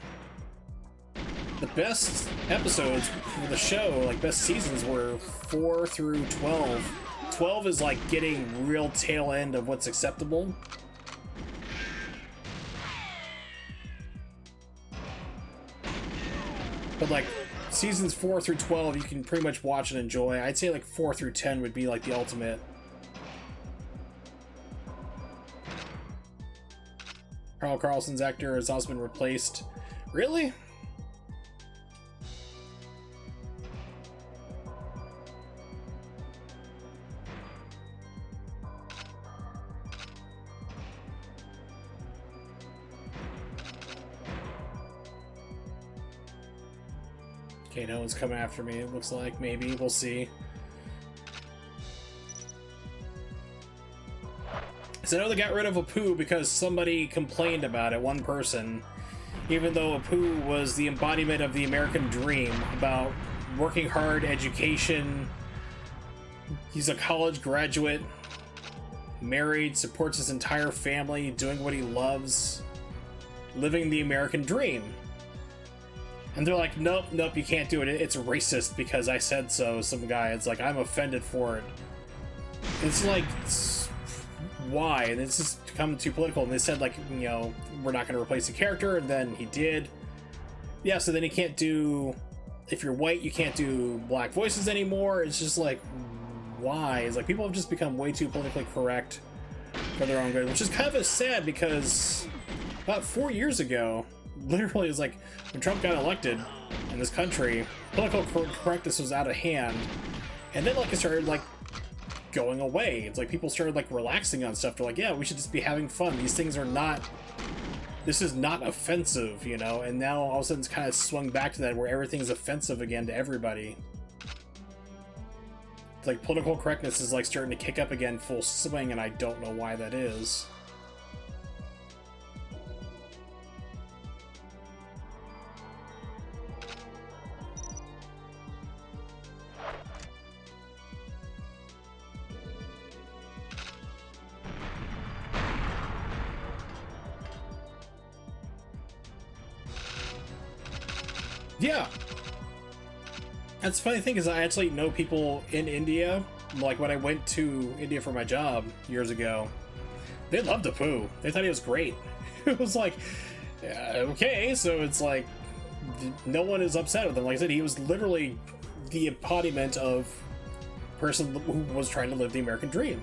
Speaker 1: the best episodes for the show, like, best seasons were 4 through 12. 12 is like getting real tail end of what's acceptable. But like, seasons 4 through 12 you can pretty much watch and enjoy. I'd say like 4 through 10 would be like the ultimate. Carl Carlson's actor has also been replaced. Really? Okay, no one's coming after me, it looks like. Maybe. We'll see. So I know they got rid of Apu because somebody complained about it, one person. Even though Apu was the embodiment of the American dream, about working hard, education. He's a college graduate, married, supports his entire family, doing what he loves, living the American dream. And they're like, nope, you can't do it. It's racist because I said so. Some guy, it's like, I'm offended for it. It's like, why? And it's just become too political. And they said, like, we're not going to replace the character. And then he did. Yeah, so then he can't do, if you're white, you can't do black voices anymore. It's just like, why? It's like, people have just become way too politically correct for their own good, which is kind of sad because about 4 years ago, literally, it's like when Trump got elected in this country, political correctness was out of hand, and then like it started like going away. It's like people started like relaxing on stuff. They're like, yeah, we should just be having fun. These things are not. This is not offensive, And now all of a sudden it's kind of swung back to that where everything's offensive again to everybody. It's like political correctness is like starting to kick up again full swing, and I don't know why that is. Yeah. That's the funny thing is I actually know people in India. Like when I went to India for my job years ago, they loved Apu. They thought he was great. It was like, okay, so it's like no one is upset with him. Like I said, he was literally the embodiment of a person who was trying to live the American dream,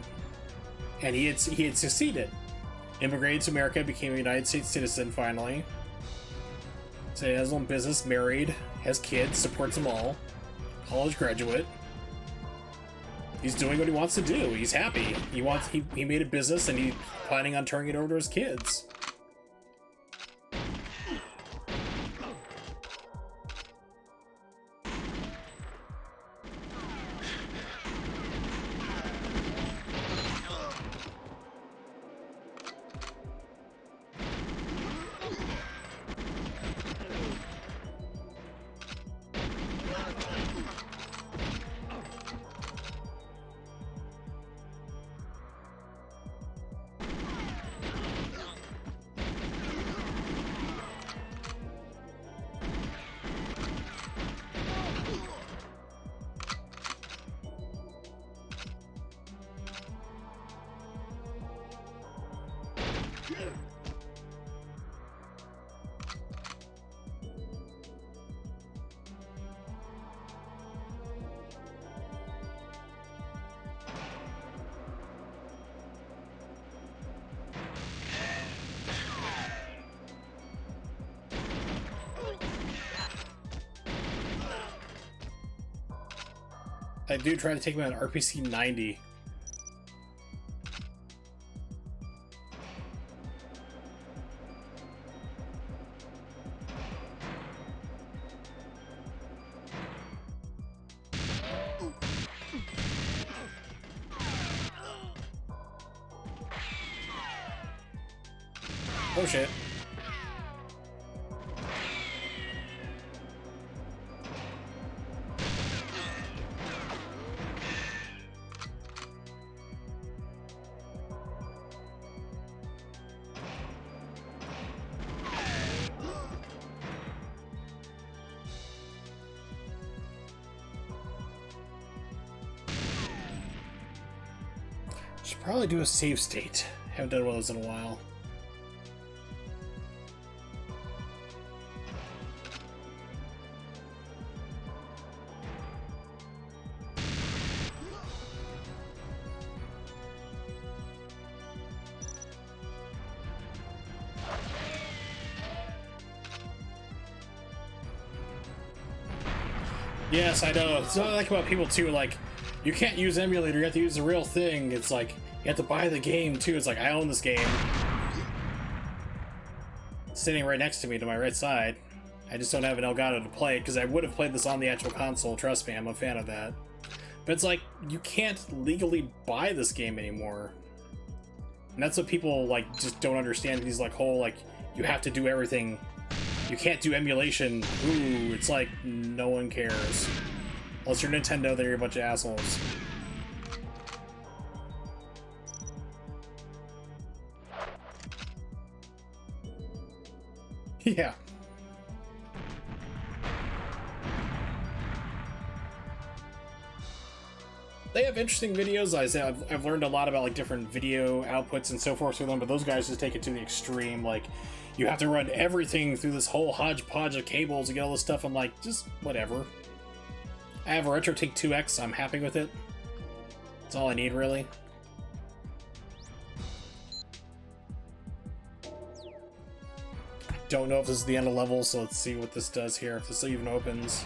Speaker 1: and he had succeeded. Immigrated to America, became a United States citizen finally. So he has his own business, married, has kids, supports them all, college graduate. He's doing what he wants to do. He's happy. He made a business and he's planning on turning it over to his kids. I do try to take him on RPC 90. Oh shit. Should probably do a save state. Haven't done one of those in a while. Yes, I know. It's what I like about people too. Like, you can't use emulator. You have to use the real thing. It's like you have to buy the game too. It's like I own this game. It's sitting right next to me to my right side. I just don't have an Elgato to play it because I would have played this on the actual console. Trust me, I'm a fan of that. But it's like you can't legally buy this game anymore, and that's what people like just don't understand. These like whole like you have to do everything. You can't do emulation. Ooh, it's like no one cares. Unless you're Nintendo, then you're a bunch of assholes. Yeah. They have interesting videos. I've learned a lot about like different video outputs and so forth with them, but those guys just take it to the extreme. Like, you have to run everything through this whole hodgepodge of cables to get all this stuff. I'm like, just whatever. I have a RetroTink 2X. I'm happy with it. That's all I need, really. I don't know if this is the end of level, so let's see what this does here, if this even opens.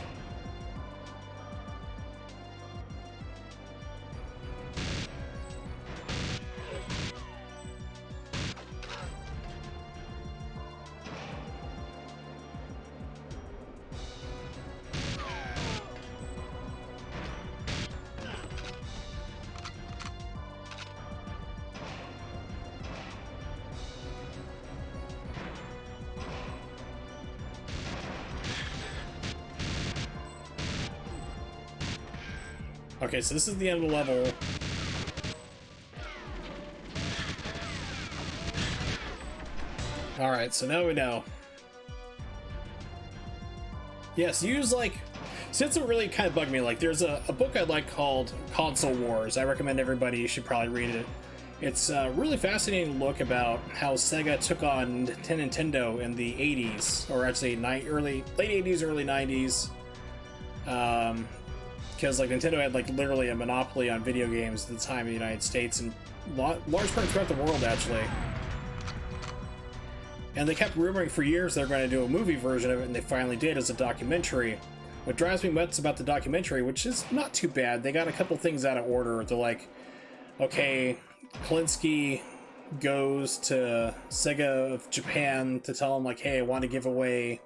Speaker 1: Okay, so this is the end of the level. Alright, so now we know. Yes, use like... Since it really kind of bugged me, like there's a book I like called Console Wars. I recommend everybody should probably read it. It's a really fascinating look about how Sega took on Nintendo in the 80s, or actually late 80s, early 90s. Because like Nintendo had like literally a monopoly on video games at the time in the United States and large part throughout the world actually. And they kept rumoring for years they're going to do a movie version of it, and they finally did as a documentary. What drives me nuts about the documentary, which is not too bad, they got a couple things out of order. They're like, okay, Klinsky goes to Sega of Japan to tell them like, hey, I want to give away...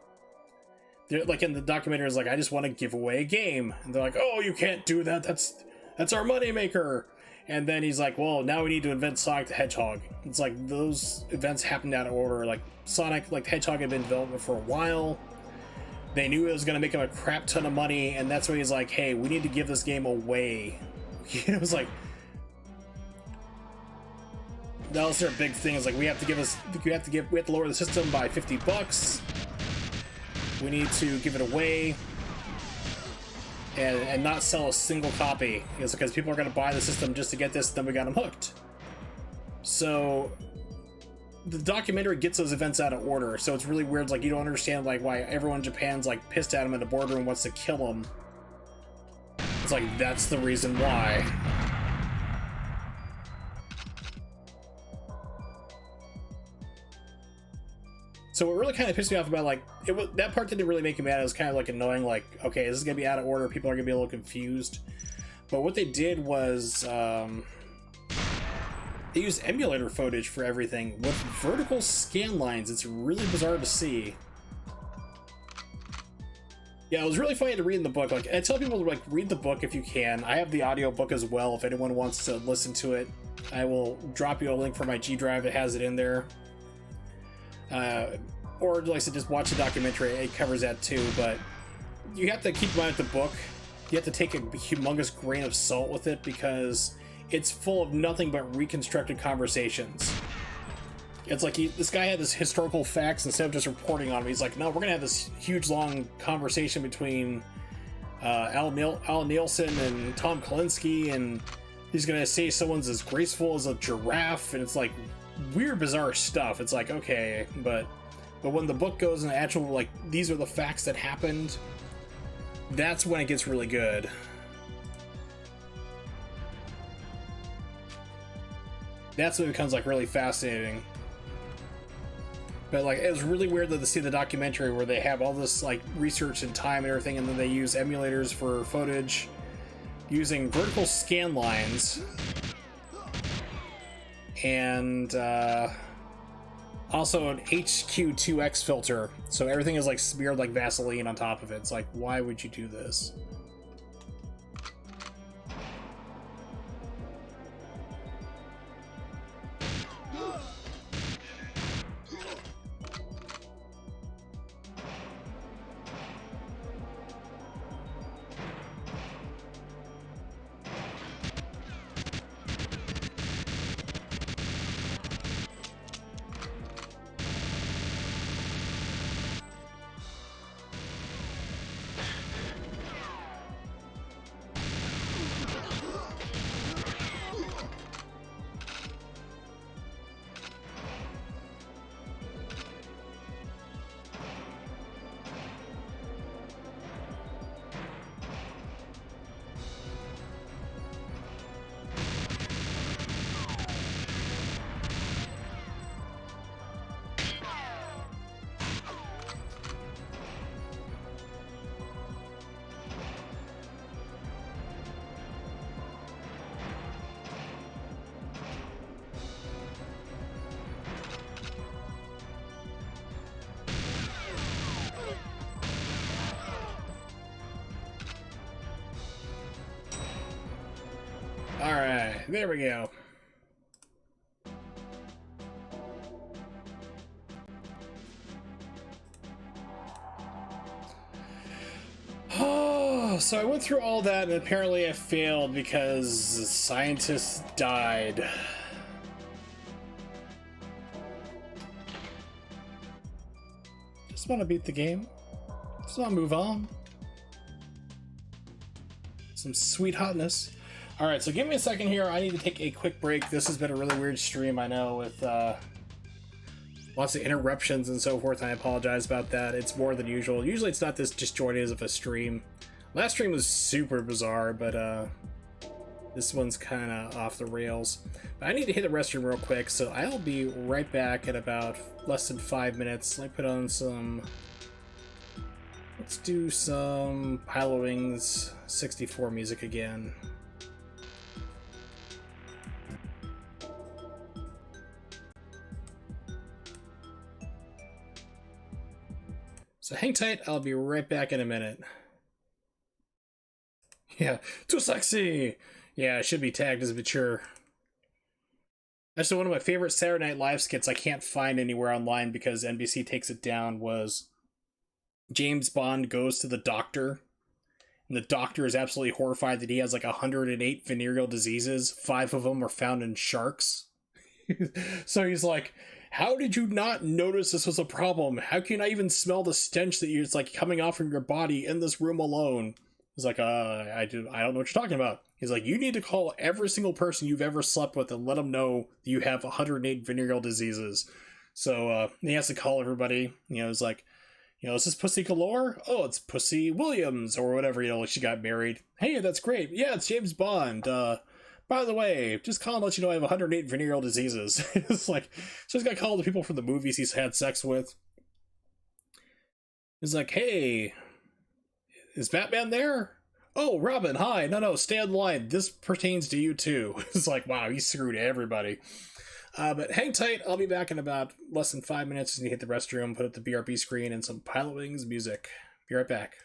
Speaker 1: They're, like in the documentary is like, I just want to give away a game. And they're like, oh, you can't do that. That's our moneymaker. And then he's like, well, now we need to invent Sonic the Hedgehog. It's like those events happened out of order. Like Sonic, like the Hedgehog had been in development for a while. They knew it was going to make him a crap ton of money. And that's why he's like, hey, we need to give this game away. It was like, that was their big thing. Is like, we have to lower the system by $50. We need to give it away and not sell a single copy. It's because people are going to buy the system just to get this, then we got them hooked. So the documentary gets those events out of order, so it's really weird. It's like you don't understand like why everyone in Japan's like pissed at him in the boardroom, wants to kill him. It's like that's the reason why. So what really kind of pissed me off about like that part didn't really make me mad. It was kind of like annoying. Like, okay, this is gonna be out of order. People are gonna be a little confused. But what they did was they used emulator footage for everything with vertical scan lines. It's really bizarre to see. Yeah, it was really funny to read in the book. Like, I tell people to like read the book if you can. I have the audio book as well. If anyone wants to listen to it, I will drop you a link for my G drive. It has it in there. Or like I said, just watch the documentary. It covers that too. But you have to keep in mind with the book. You have to take a humongous grain of salt with it because it's full of nothing but reconstructed conversations. It's like this guy had this historical facts instead of just reporting on them. He's like, no, we're going to have this huge, long conversation between Al Nielsen and Tom Kalinske, and he's going to say someone's as graceful as a giraffe, and it's like weird, bizarre stuff. It's like, okay, but when the book goes in actual, like, these are the facts that happened, that's when it gets really good. That's when it becomes like really fascinating. But like, it was really weird to see the documentary where they have all this like research and time and everything, and then they use emulators for footage using vertical scan lines and also an HQ2X filter, so everything is like smeared like Vaseline on top of it. It's like, why would you do this? Alright, there we go. Oh, so I went through all that and apparently I failed because scientists died. Just want to beat the game. Just want to move on. Some sweet hotness. Alright, so give me a second here. I need to take a quick break. This has been a really weird stream, I know, with lots of interruptions and so forth. I apologize about that. It's more than usual. Usually it's not this disjointed of a stream. Last stream was super bizarre, but this one's kind of off the rails. But I need to hit the restroom real quick, so I'll be right back in about less than 5 minutes. Let me put on some... Let's do some Halo Wings 64 music again. So hang tight, I'll be right back in a minute. Yeah, too sexy! Yeah, it should be tagged as mature. Actually, one of my favorite Saturday Night Live skits I can't find anywhere online because NBC takes it down was James Bond goes to the doctor, and the doctor is absolutely horrified that he has like 108 venereal diseases. 5 of them are found in sharks. So he's like, how did you not notice this was a problem? How can you not even smell the stench that it's like coming off from your body in this room alone? He's like, I don't know what you're talking about. He's like, you need to call every single person you've ever slept with and let them know that you have 108 venereal diseases. So he has to call everybody. You know, he's like, you know, is this Pussy Galore? Oh, it's Pussy Williams or whatever, you know, like she got married. Hey, that's great. Yeah, it's James Bond. By the way, just calling to let you know I have 108 venereal diseases. It's like, so he's got to call the people from the movies he's had sex with. He's like, hey, is Batman there? Oh, Robin, hi. No, stay on the line. This pertains to you too. It's like, wow, he screwed everybody. But hang tight. I'll be back in about less than 5 minutes to hit the restroom, put up the BRB screen, and some Pilot Wings music. Be right back.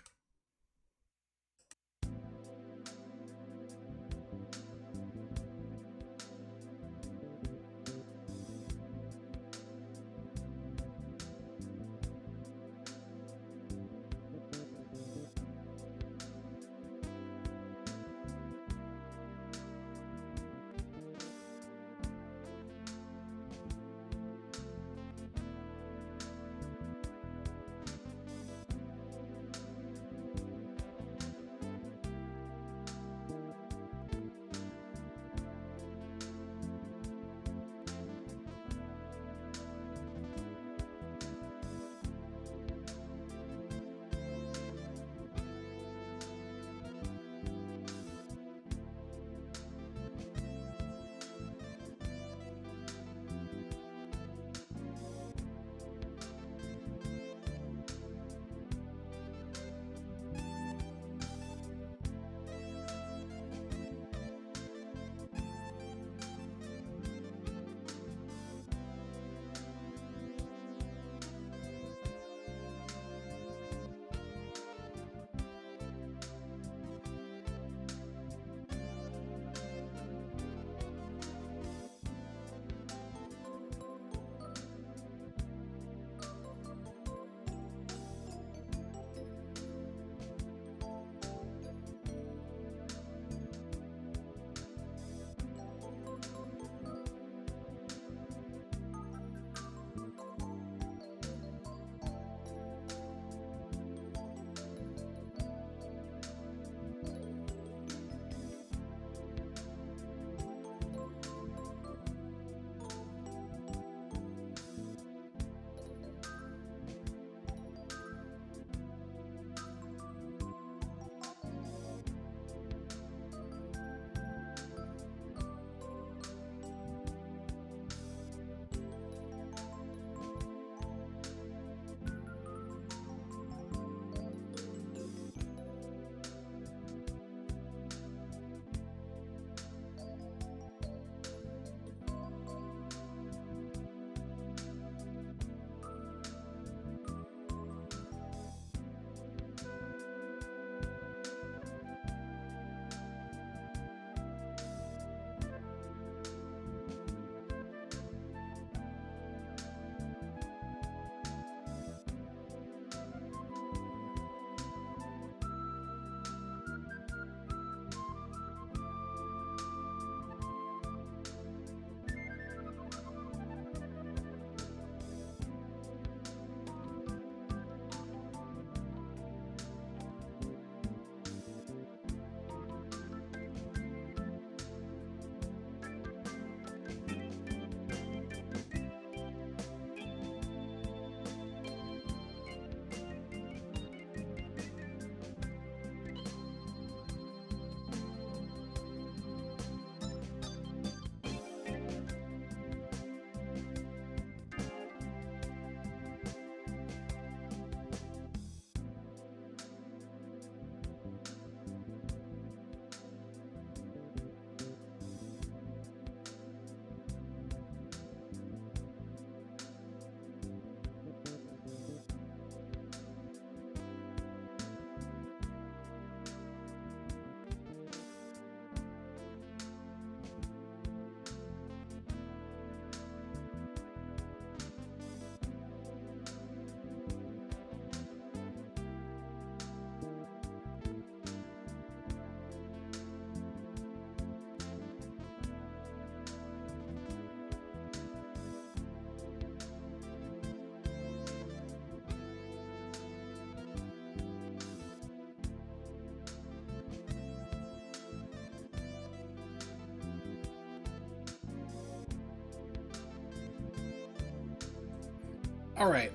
Speaker 1: All right.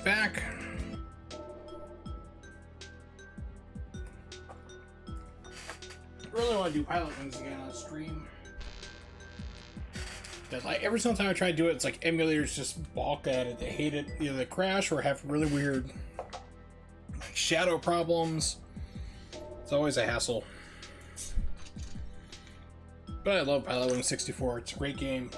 Speaker 1: Back. Really want to do Pilot Wings again on stream. But like every single time I try to do it, it's like emulators just balk at it. They hate it. Either they crash or have really weird like shadow problems. It's always a hassle. But I love Pilot Wing 64. It's a great game.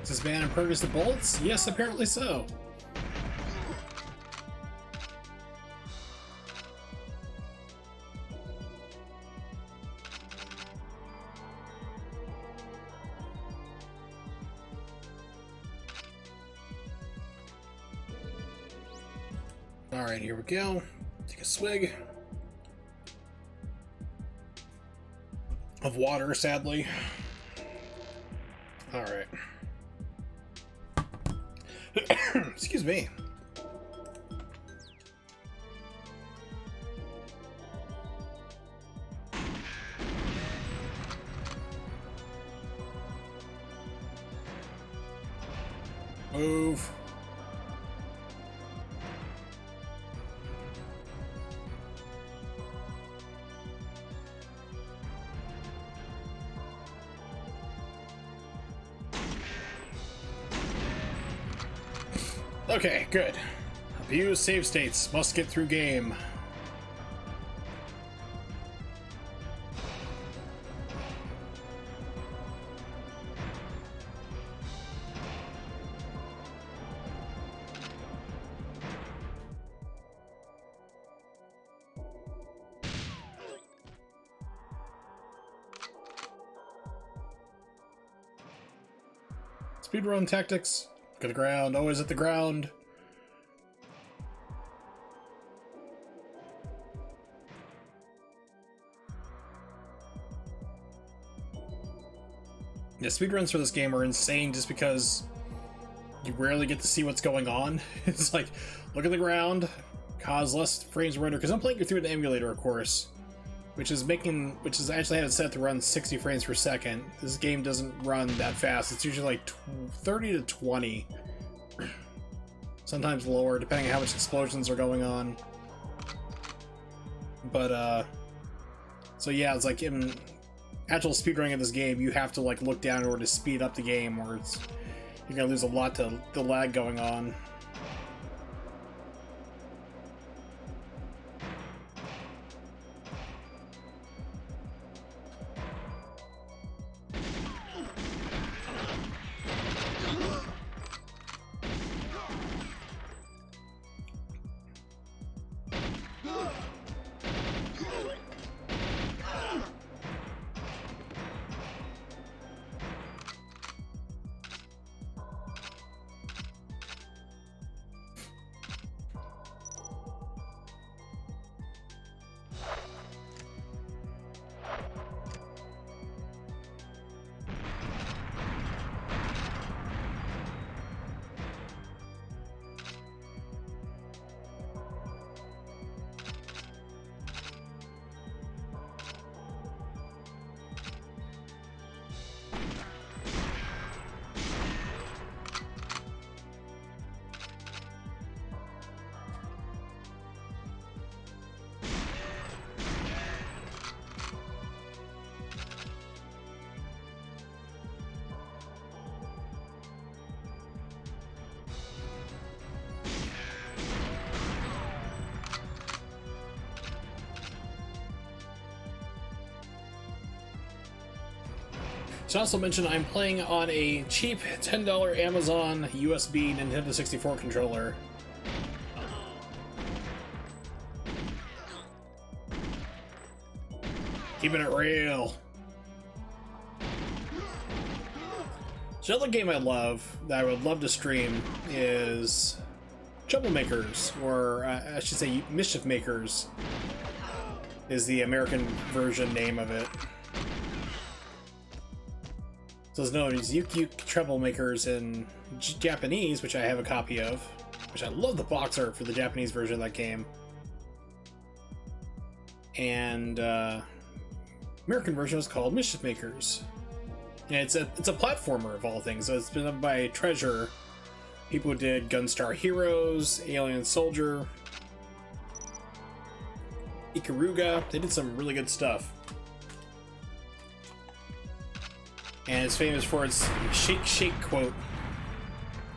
Speaker 1: Is this man impervious to bullets? Yes, apparently so. Alright, here we go. Take a swig of water, sadly. Alright. Excuse me. Move. Okay, good. Abuse save states. Must get through game. Speedrun tactics. Look at the ground. Always at the ground. Yeah, speedruns for this game are insane just because you rarely get to see what's going on. It's like, look at the ground, cause less frames per render, because I'm playing through an emulator, of course, which is actually had it set to run 60 frames per second. This game doesn't run that fast. It's usually like 30 to 20. Sometimes lower, depending on how much explosions are going on. But, so yeah, it's like in actual speedrunning of this game, you have to like look down in order to speed up the game, or you're gonna lose a lot to the lag going on. So I also mentioned I'm playing on a cheap $10 Amazon USB Nintendo 64 controller. Keeping it real. So another game I love, that I would love to stream, is Troublemakers, or I should say Mischief Makers is the American version name of it. So it's known as Yuk Yuk Troublemakers in Japanese, which I have a copy of, which I love the box art for the Japanese version of that game. And American version is called Mischief Makers. And it's a platformer of all things. So it's been done by Treasure, people who did Gunstar Heroes, Alien Soldier, Ikaruga. They did some really good stuff. And it's famous for its shake shake quote.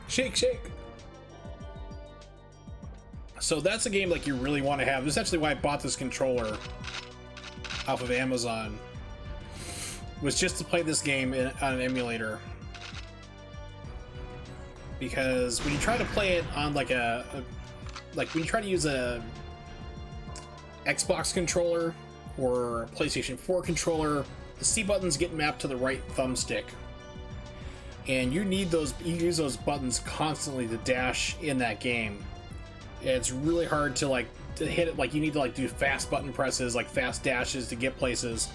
Speaker 1: Shake shake. So that's a game like you really want to have. This is actually why I bought this controller off of Amazon. Was just to play this game on an emulator. Because when you try to play it on like when you try to use a Xbox controller or a PlayStation 4 controller, the C buttons get mapped to the right thumbstick. And you use those buttons constantly to dash in that game. It's really hard to hit it. Like, you need to do fast button presses, like fast dashes to get places.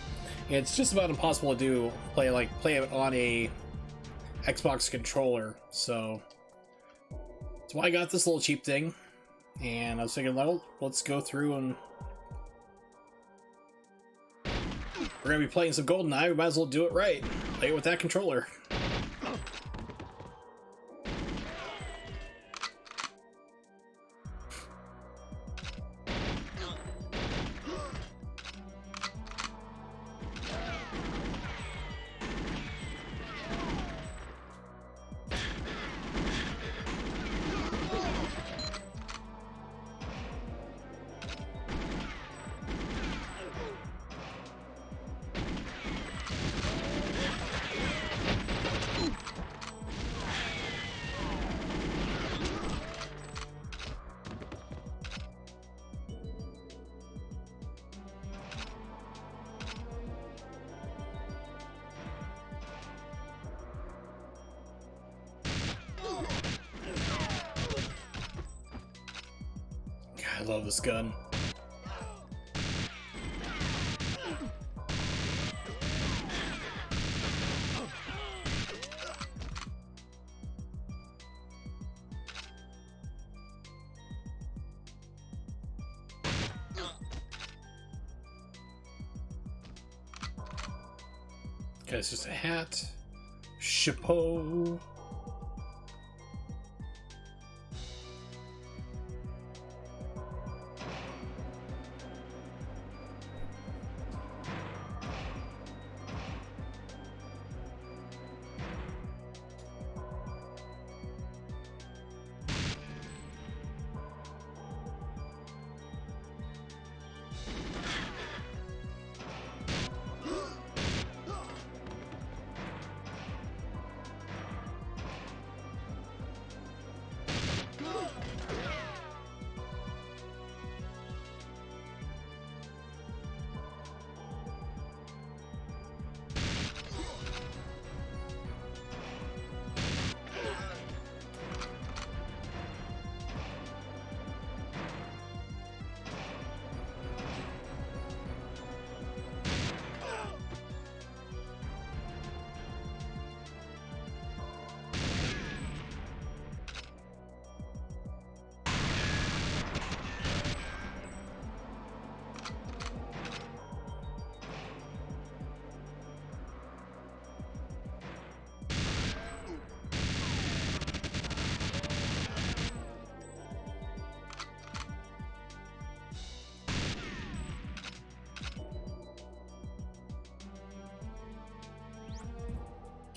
Speaker 1: It's just about impossible to do play it on a Xbox controller. So that's why I got this little cheap thing, and I was thinking, well, let's go through and we're gonna be playing some GoldenEye. We might as well do it right. Play it with that controller. I love this gun. Okay, it's just a hat. Chapeau.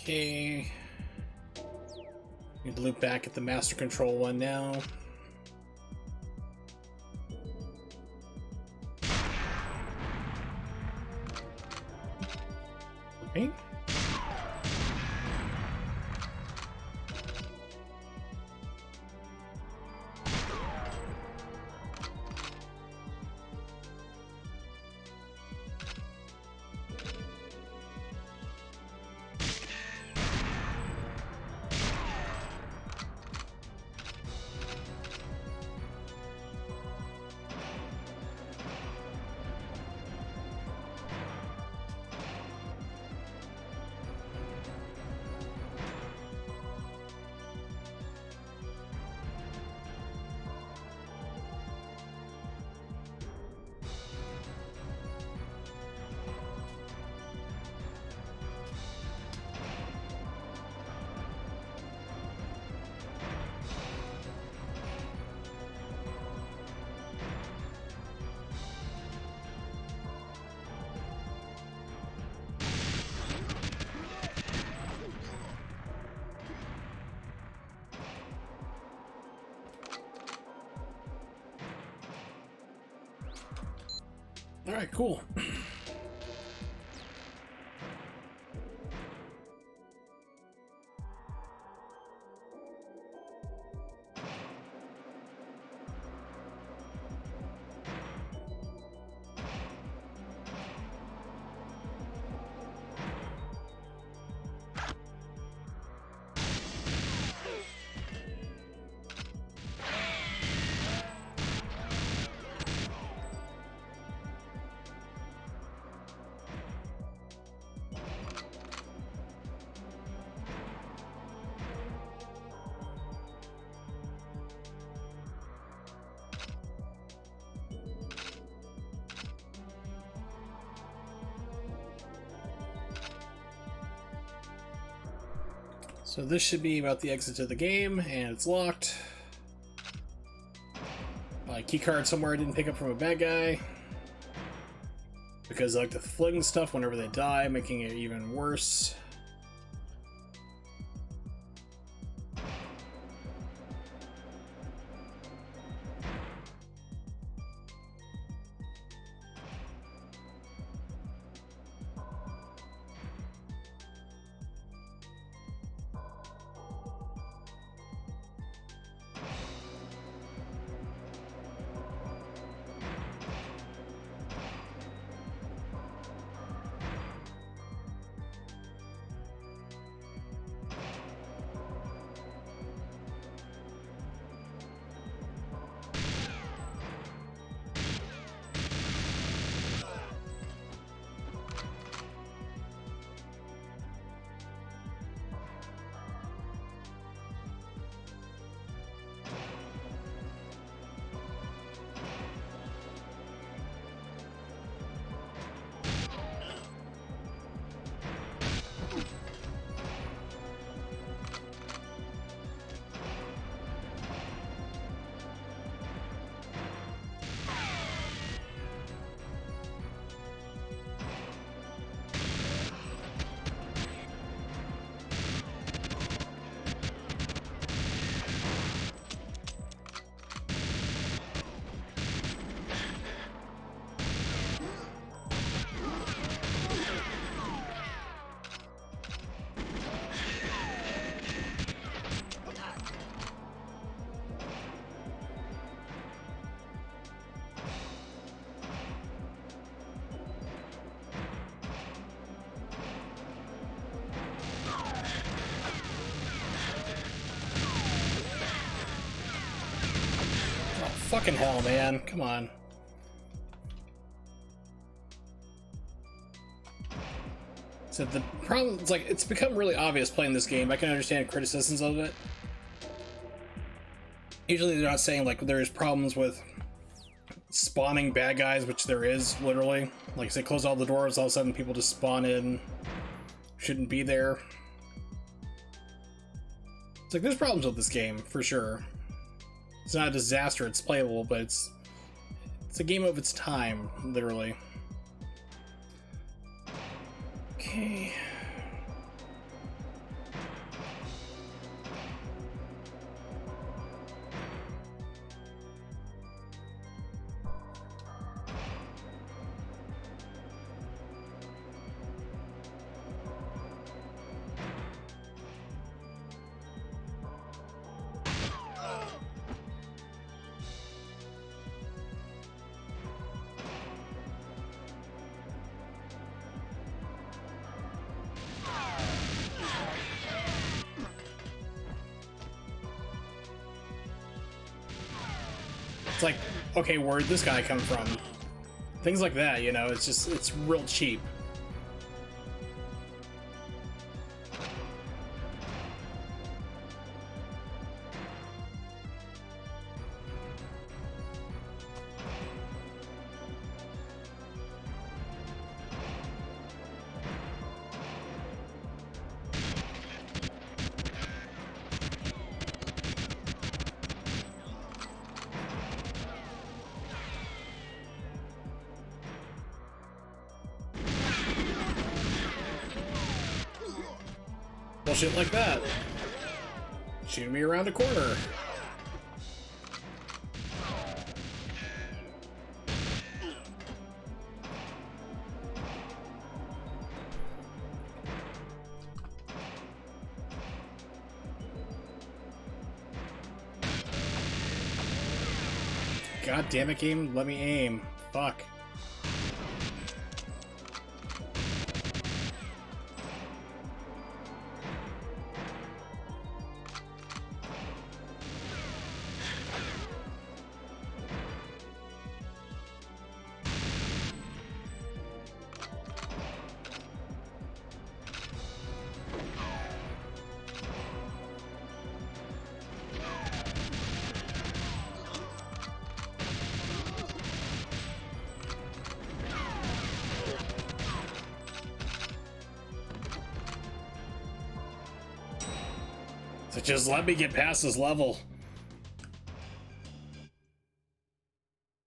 Speaker 1: Okay. Need to look back at the Master Control one now. Okay. Alright, cool. So this should be about the exit to the game, and it's locked. My keycard somewhere I didn't pick up from a bad guy. Because I like to fling stuff whenever they die, making it even worse. Fucking hell, man. Come on. So the problem is, like, it's become really obvious playing this game. I can understand criticisms of it. Usually they're not saying, like, there's problems with spawning bad guys, which there is, literally. Like, say, close all the doors, all of a sudden people just spawn in. Shouldn't be there. It's like, there's problems with this game, for sure. It's not a disaster, it's playable, but it's a game of its time, literally. Okay. It's like, okay, where'd this guy come from? Things like that, you know, it's just, it's real cheap. Bullshit like that. Shooting me around a corner. God damn it, game. Let me aim. Fuck. So just let me get past this level.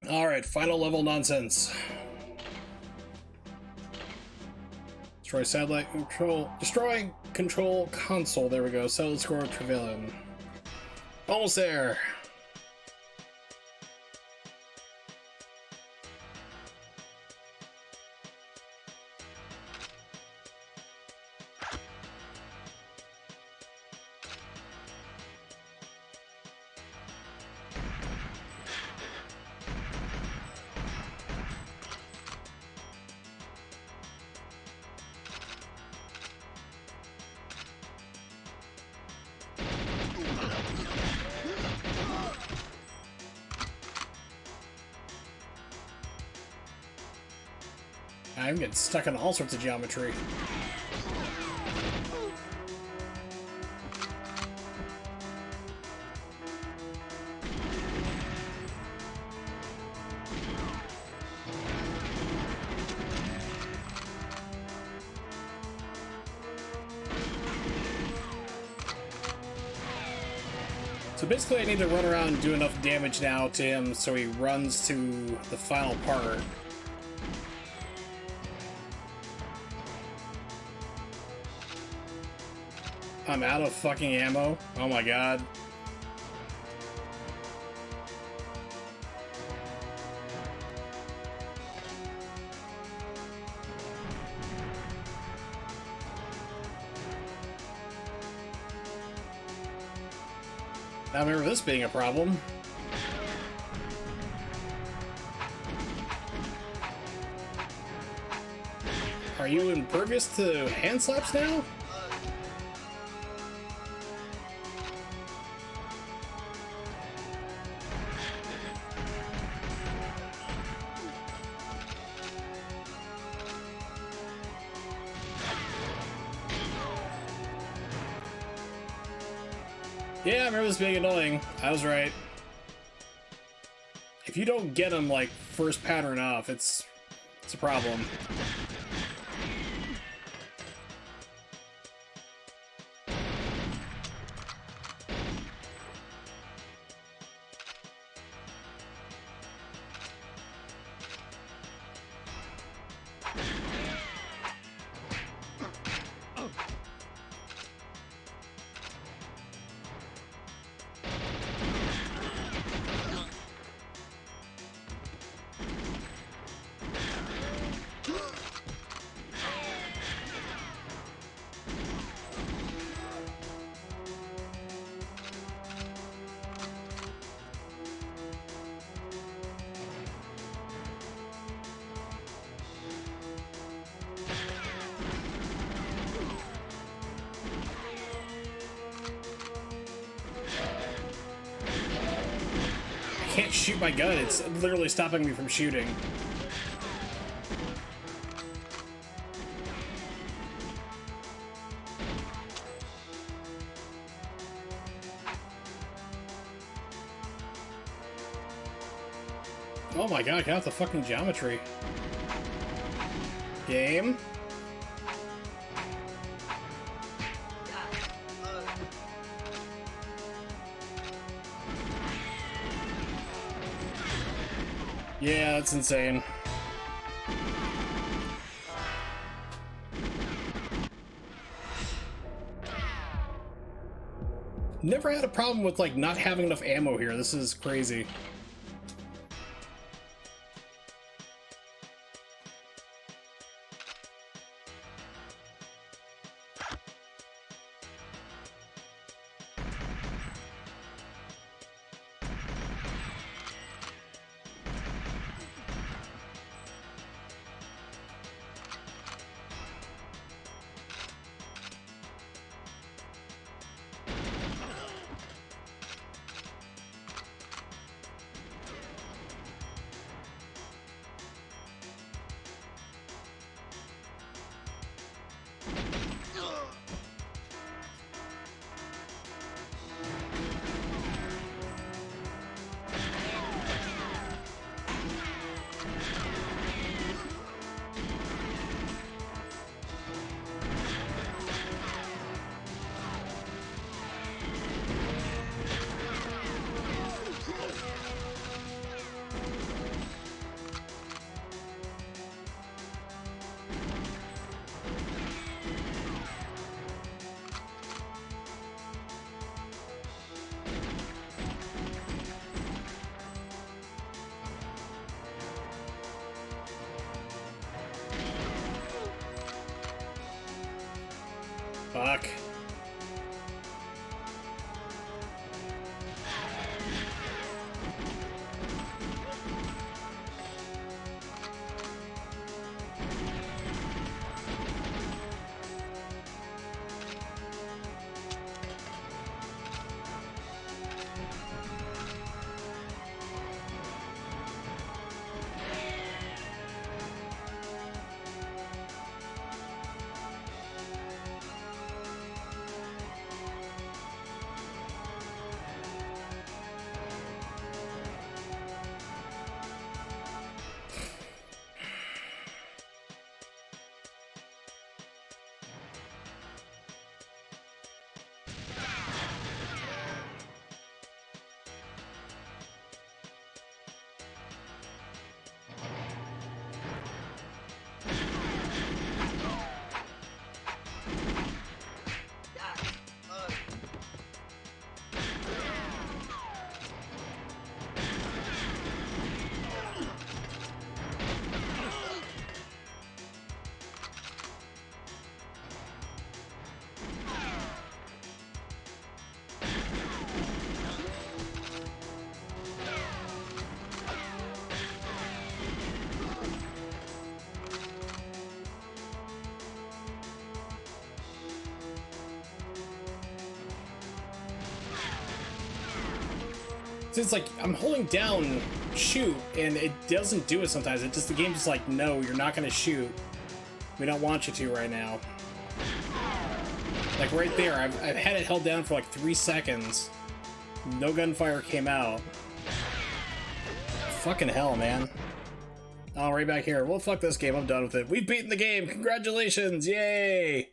Speaker 1: Alright, final level nonsense. Destroy satellite control. Destroy control console. There we go. Settle the score of Trevelyan. Almost there. I'm getting stuck in all sorts of geometry. So basically I need to run around and do enough damage now to him so he runs to the final part. I'm out of fucking ammo. Oh my god. I remember this being a problem. Are you impervious to hand slaps now? Yeah, I remember this being annoying. I was right. If you don't get them, like, first pattern off, it's a problem. I can't shoot my gun, it's literally stopping me from shooting. Oh my god, get out the fucking geometry. Game? Yeah, that's insane. Never had a problem with, like, not having enough ammo here. This is crazy. Fuck. It's like I'm holding down shoot and it doesn't do it sometimes. It just, the game's just like, no, you're not gonna shoot. We don't want you to right now. Like right there, I've had it held down for like 3 seconds. No gunfire came out. Fucking hell, man. Oh, right back here. Well, fuck this game. I'm done with it. We've beaten the game. Congratulations. Yay.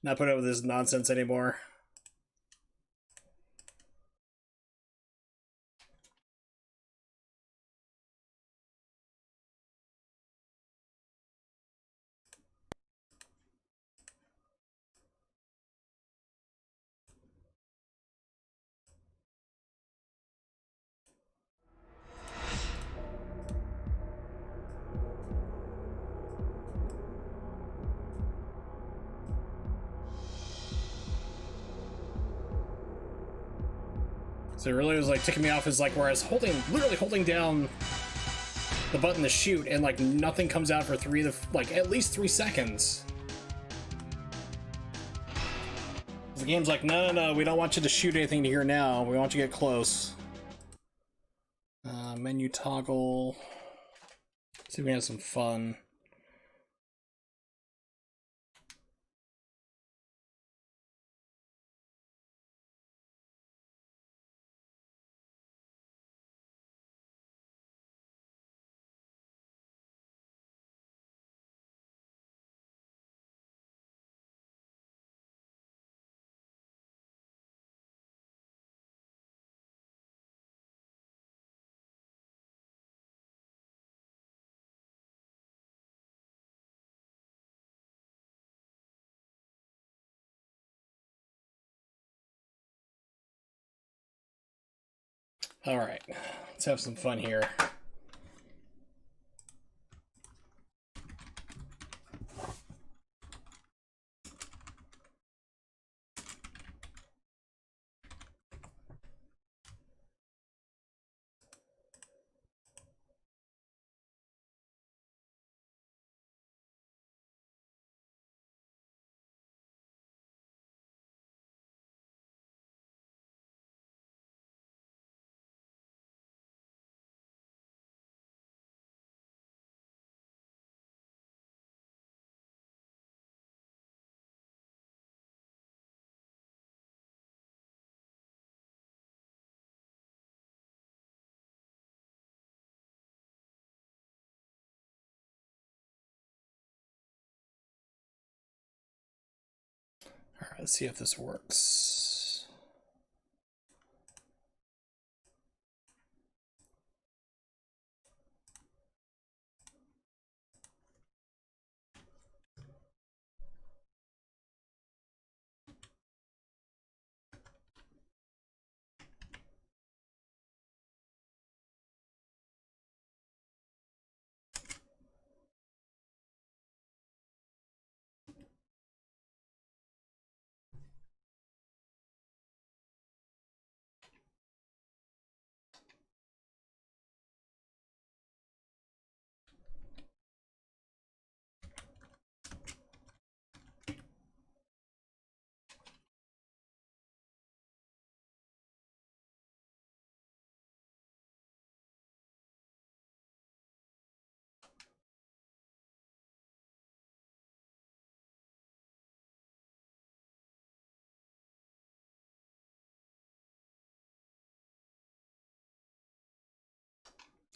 Speaker 1: Not putting up with this nonsense anymore. So it really was like ticking me off, is like where I was literally holding down the button to shoot and like nothing comes out for at least 3 seconds. The game's like, no, we don't want you to shoot anything here now. We want you to get close. Menu toggle. See if we can have some fun. All right, let's have some fun here. All right, let's see if this works.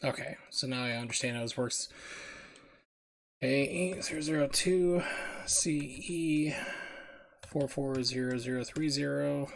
Speaker 1: Okay, so now I understand how this works. A002 CE 440030.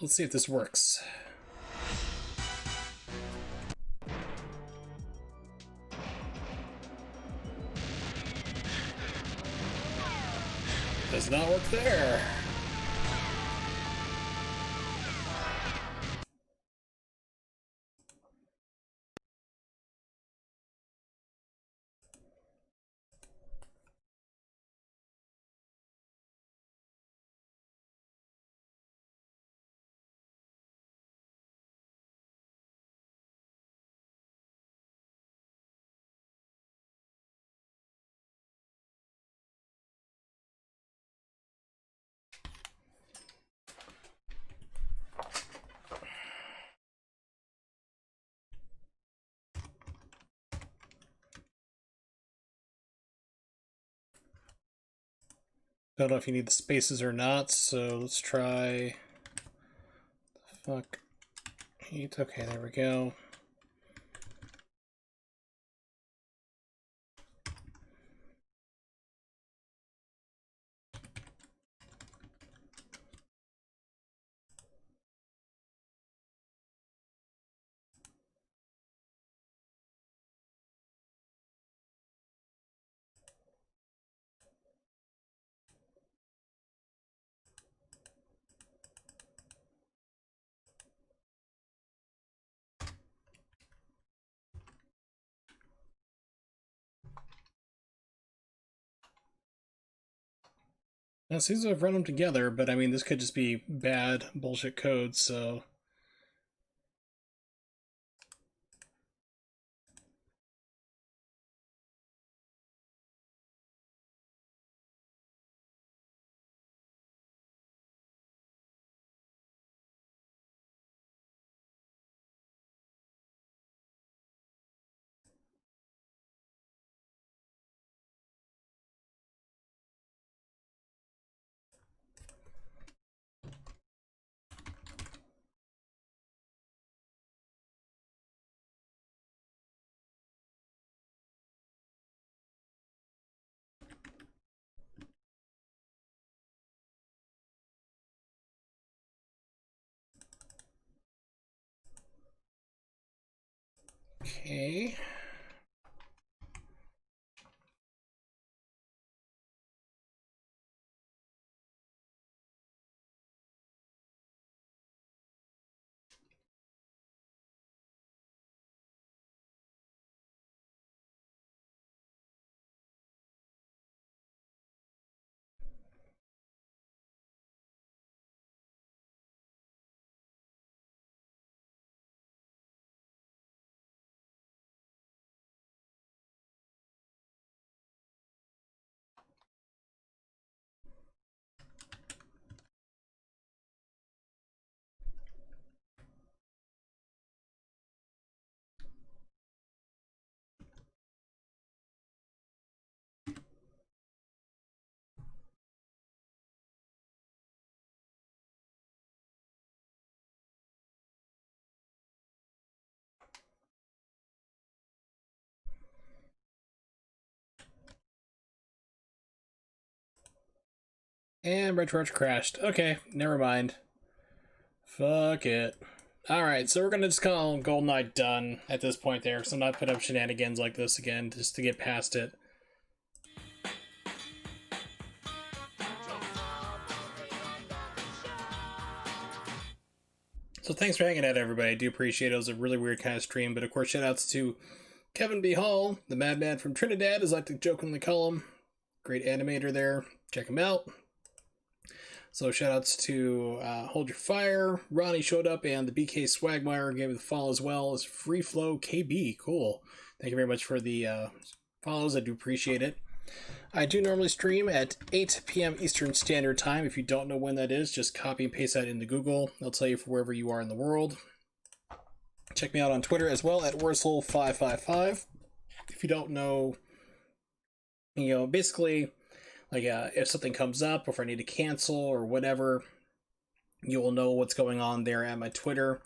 Speaker 1: Let's see if this works. Does not work there. Don't know if you need the spaces or not, so let's try. Fuck. Heat. Okay, there we go. Now, it seems to have run them together, but I mean, this could just be bad bullshit code, so. Okay. And Retro crashed. Okay, never mind. Fuck it. Alright, so we're gonna just call GoldenEye done at this point there, because I'm not putting up shenanigans like this again, just to get past it. So thanks for hanging out, everybody. I do appreciate it. It was a really weird kind of stream, but of course, shoutouts to Kevin B. Hall, the madman from Trinidad, as I like to jokingly call him. Great animator there. Check him out. So shoutouts to Hold Your Fire, Ronnie showed up, and the BK Swagmire gave it the follow as well as Free Flow KB. Cool. Thank you very much for the follows. I do appreciate it. I do normally stream at 8 p.m. Eastern Standard Time. If you don't know when that is, just copy and paste that into Google. I'll tell you for wherever you are in the world. Check me out on Twitter as well at Wursel555. If you don't know, basically, like if something comes up, or if I need to cancel or whatever, you will know what's going on there at my Twitter.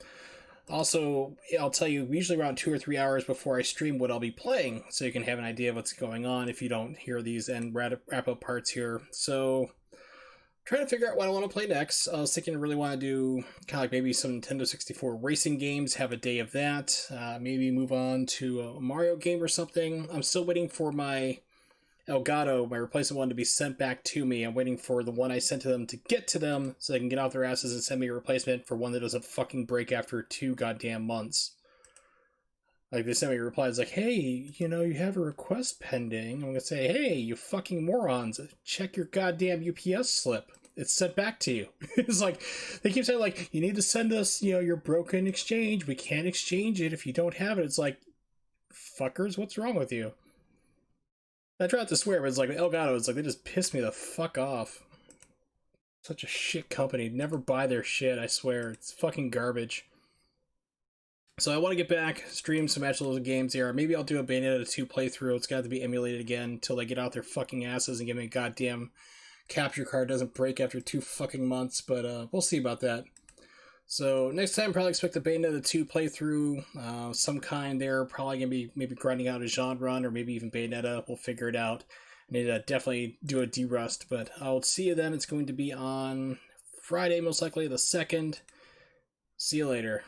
Speaker 1: Also, I'll tell you usually around 2 or 3 hours before I stream what I'll be playing, so you can have an idea of what's going on if you don't hear these end wrap-up parts here. So, trying to figure out what I want to play next. I was thinking I really want to do kind of like maybe some Nintendo 64 racing games, have a day of that. Maybe move on to a Mario game or something. I'm still waiting for my Elgato, my replacement one, to be sent back to me. I'm waiting for the one I sent to them to get to them so they can get off their asses and send me a replacement for one that doesn't fucking break after 2 goddamn months. Like, they sent me a reply, it's like, hey, you have a request pending. I'm gonna say, hey, you fucking morons, check your goddamn UPS slip. It's sent back to you. It's like, they keep saying, like, you need to send us, your broken exchange. We can't exchange it if you don't have it. It's like, fuckers, what's wrong with you? I try not to swear, but it's like Elgato, it's like they just piss me the fuck off. Such a shit company. Never buy their shit, I swear. It's fucking garbage. So I want to get back, stream some actual games here. Maybe I'll do a Bayonetta 2 playthrough. It's got to be emulated again until they get out their fucking asses and give me a goddamn capture card. Doesn't break after 2 fucking months, but we'll see about that. So next time, probably expect the Bayonetta 2 playthrough, some kind there. Probably going to be maybe grinding out a genre run or maybe even Bayonetta. We'll figure it out. I need to definitely do a derust, but I'll see you then. It's going to be on Friday, most likely the 2nd. See you later.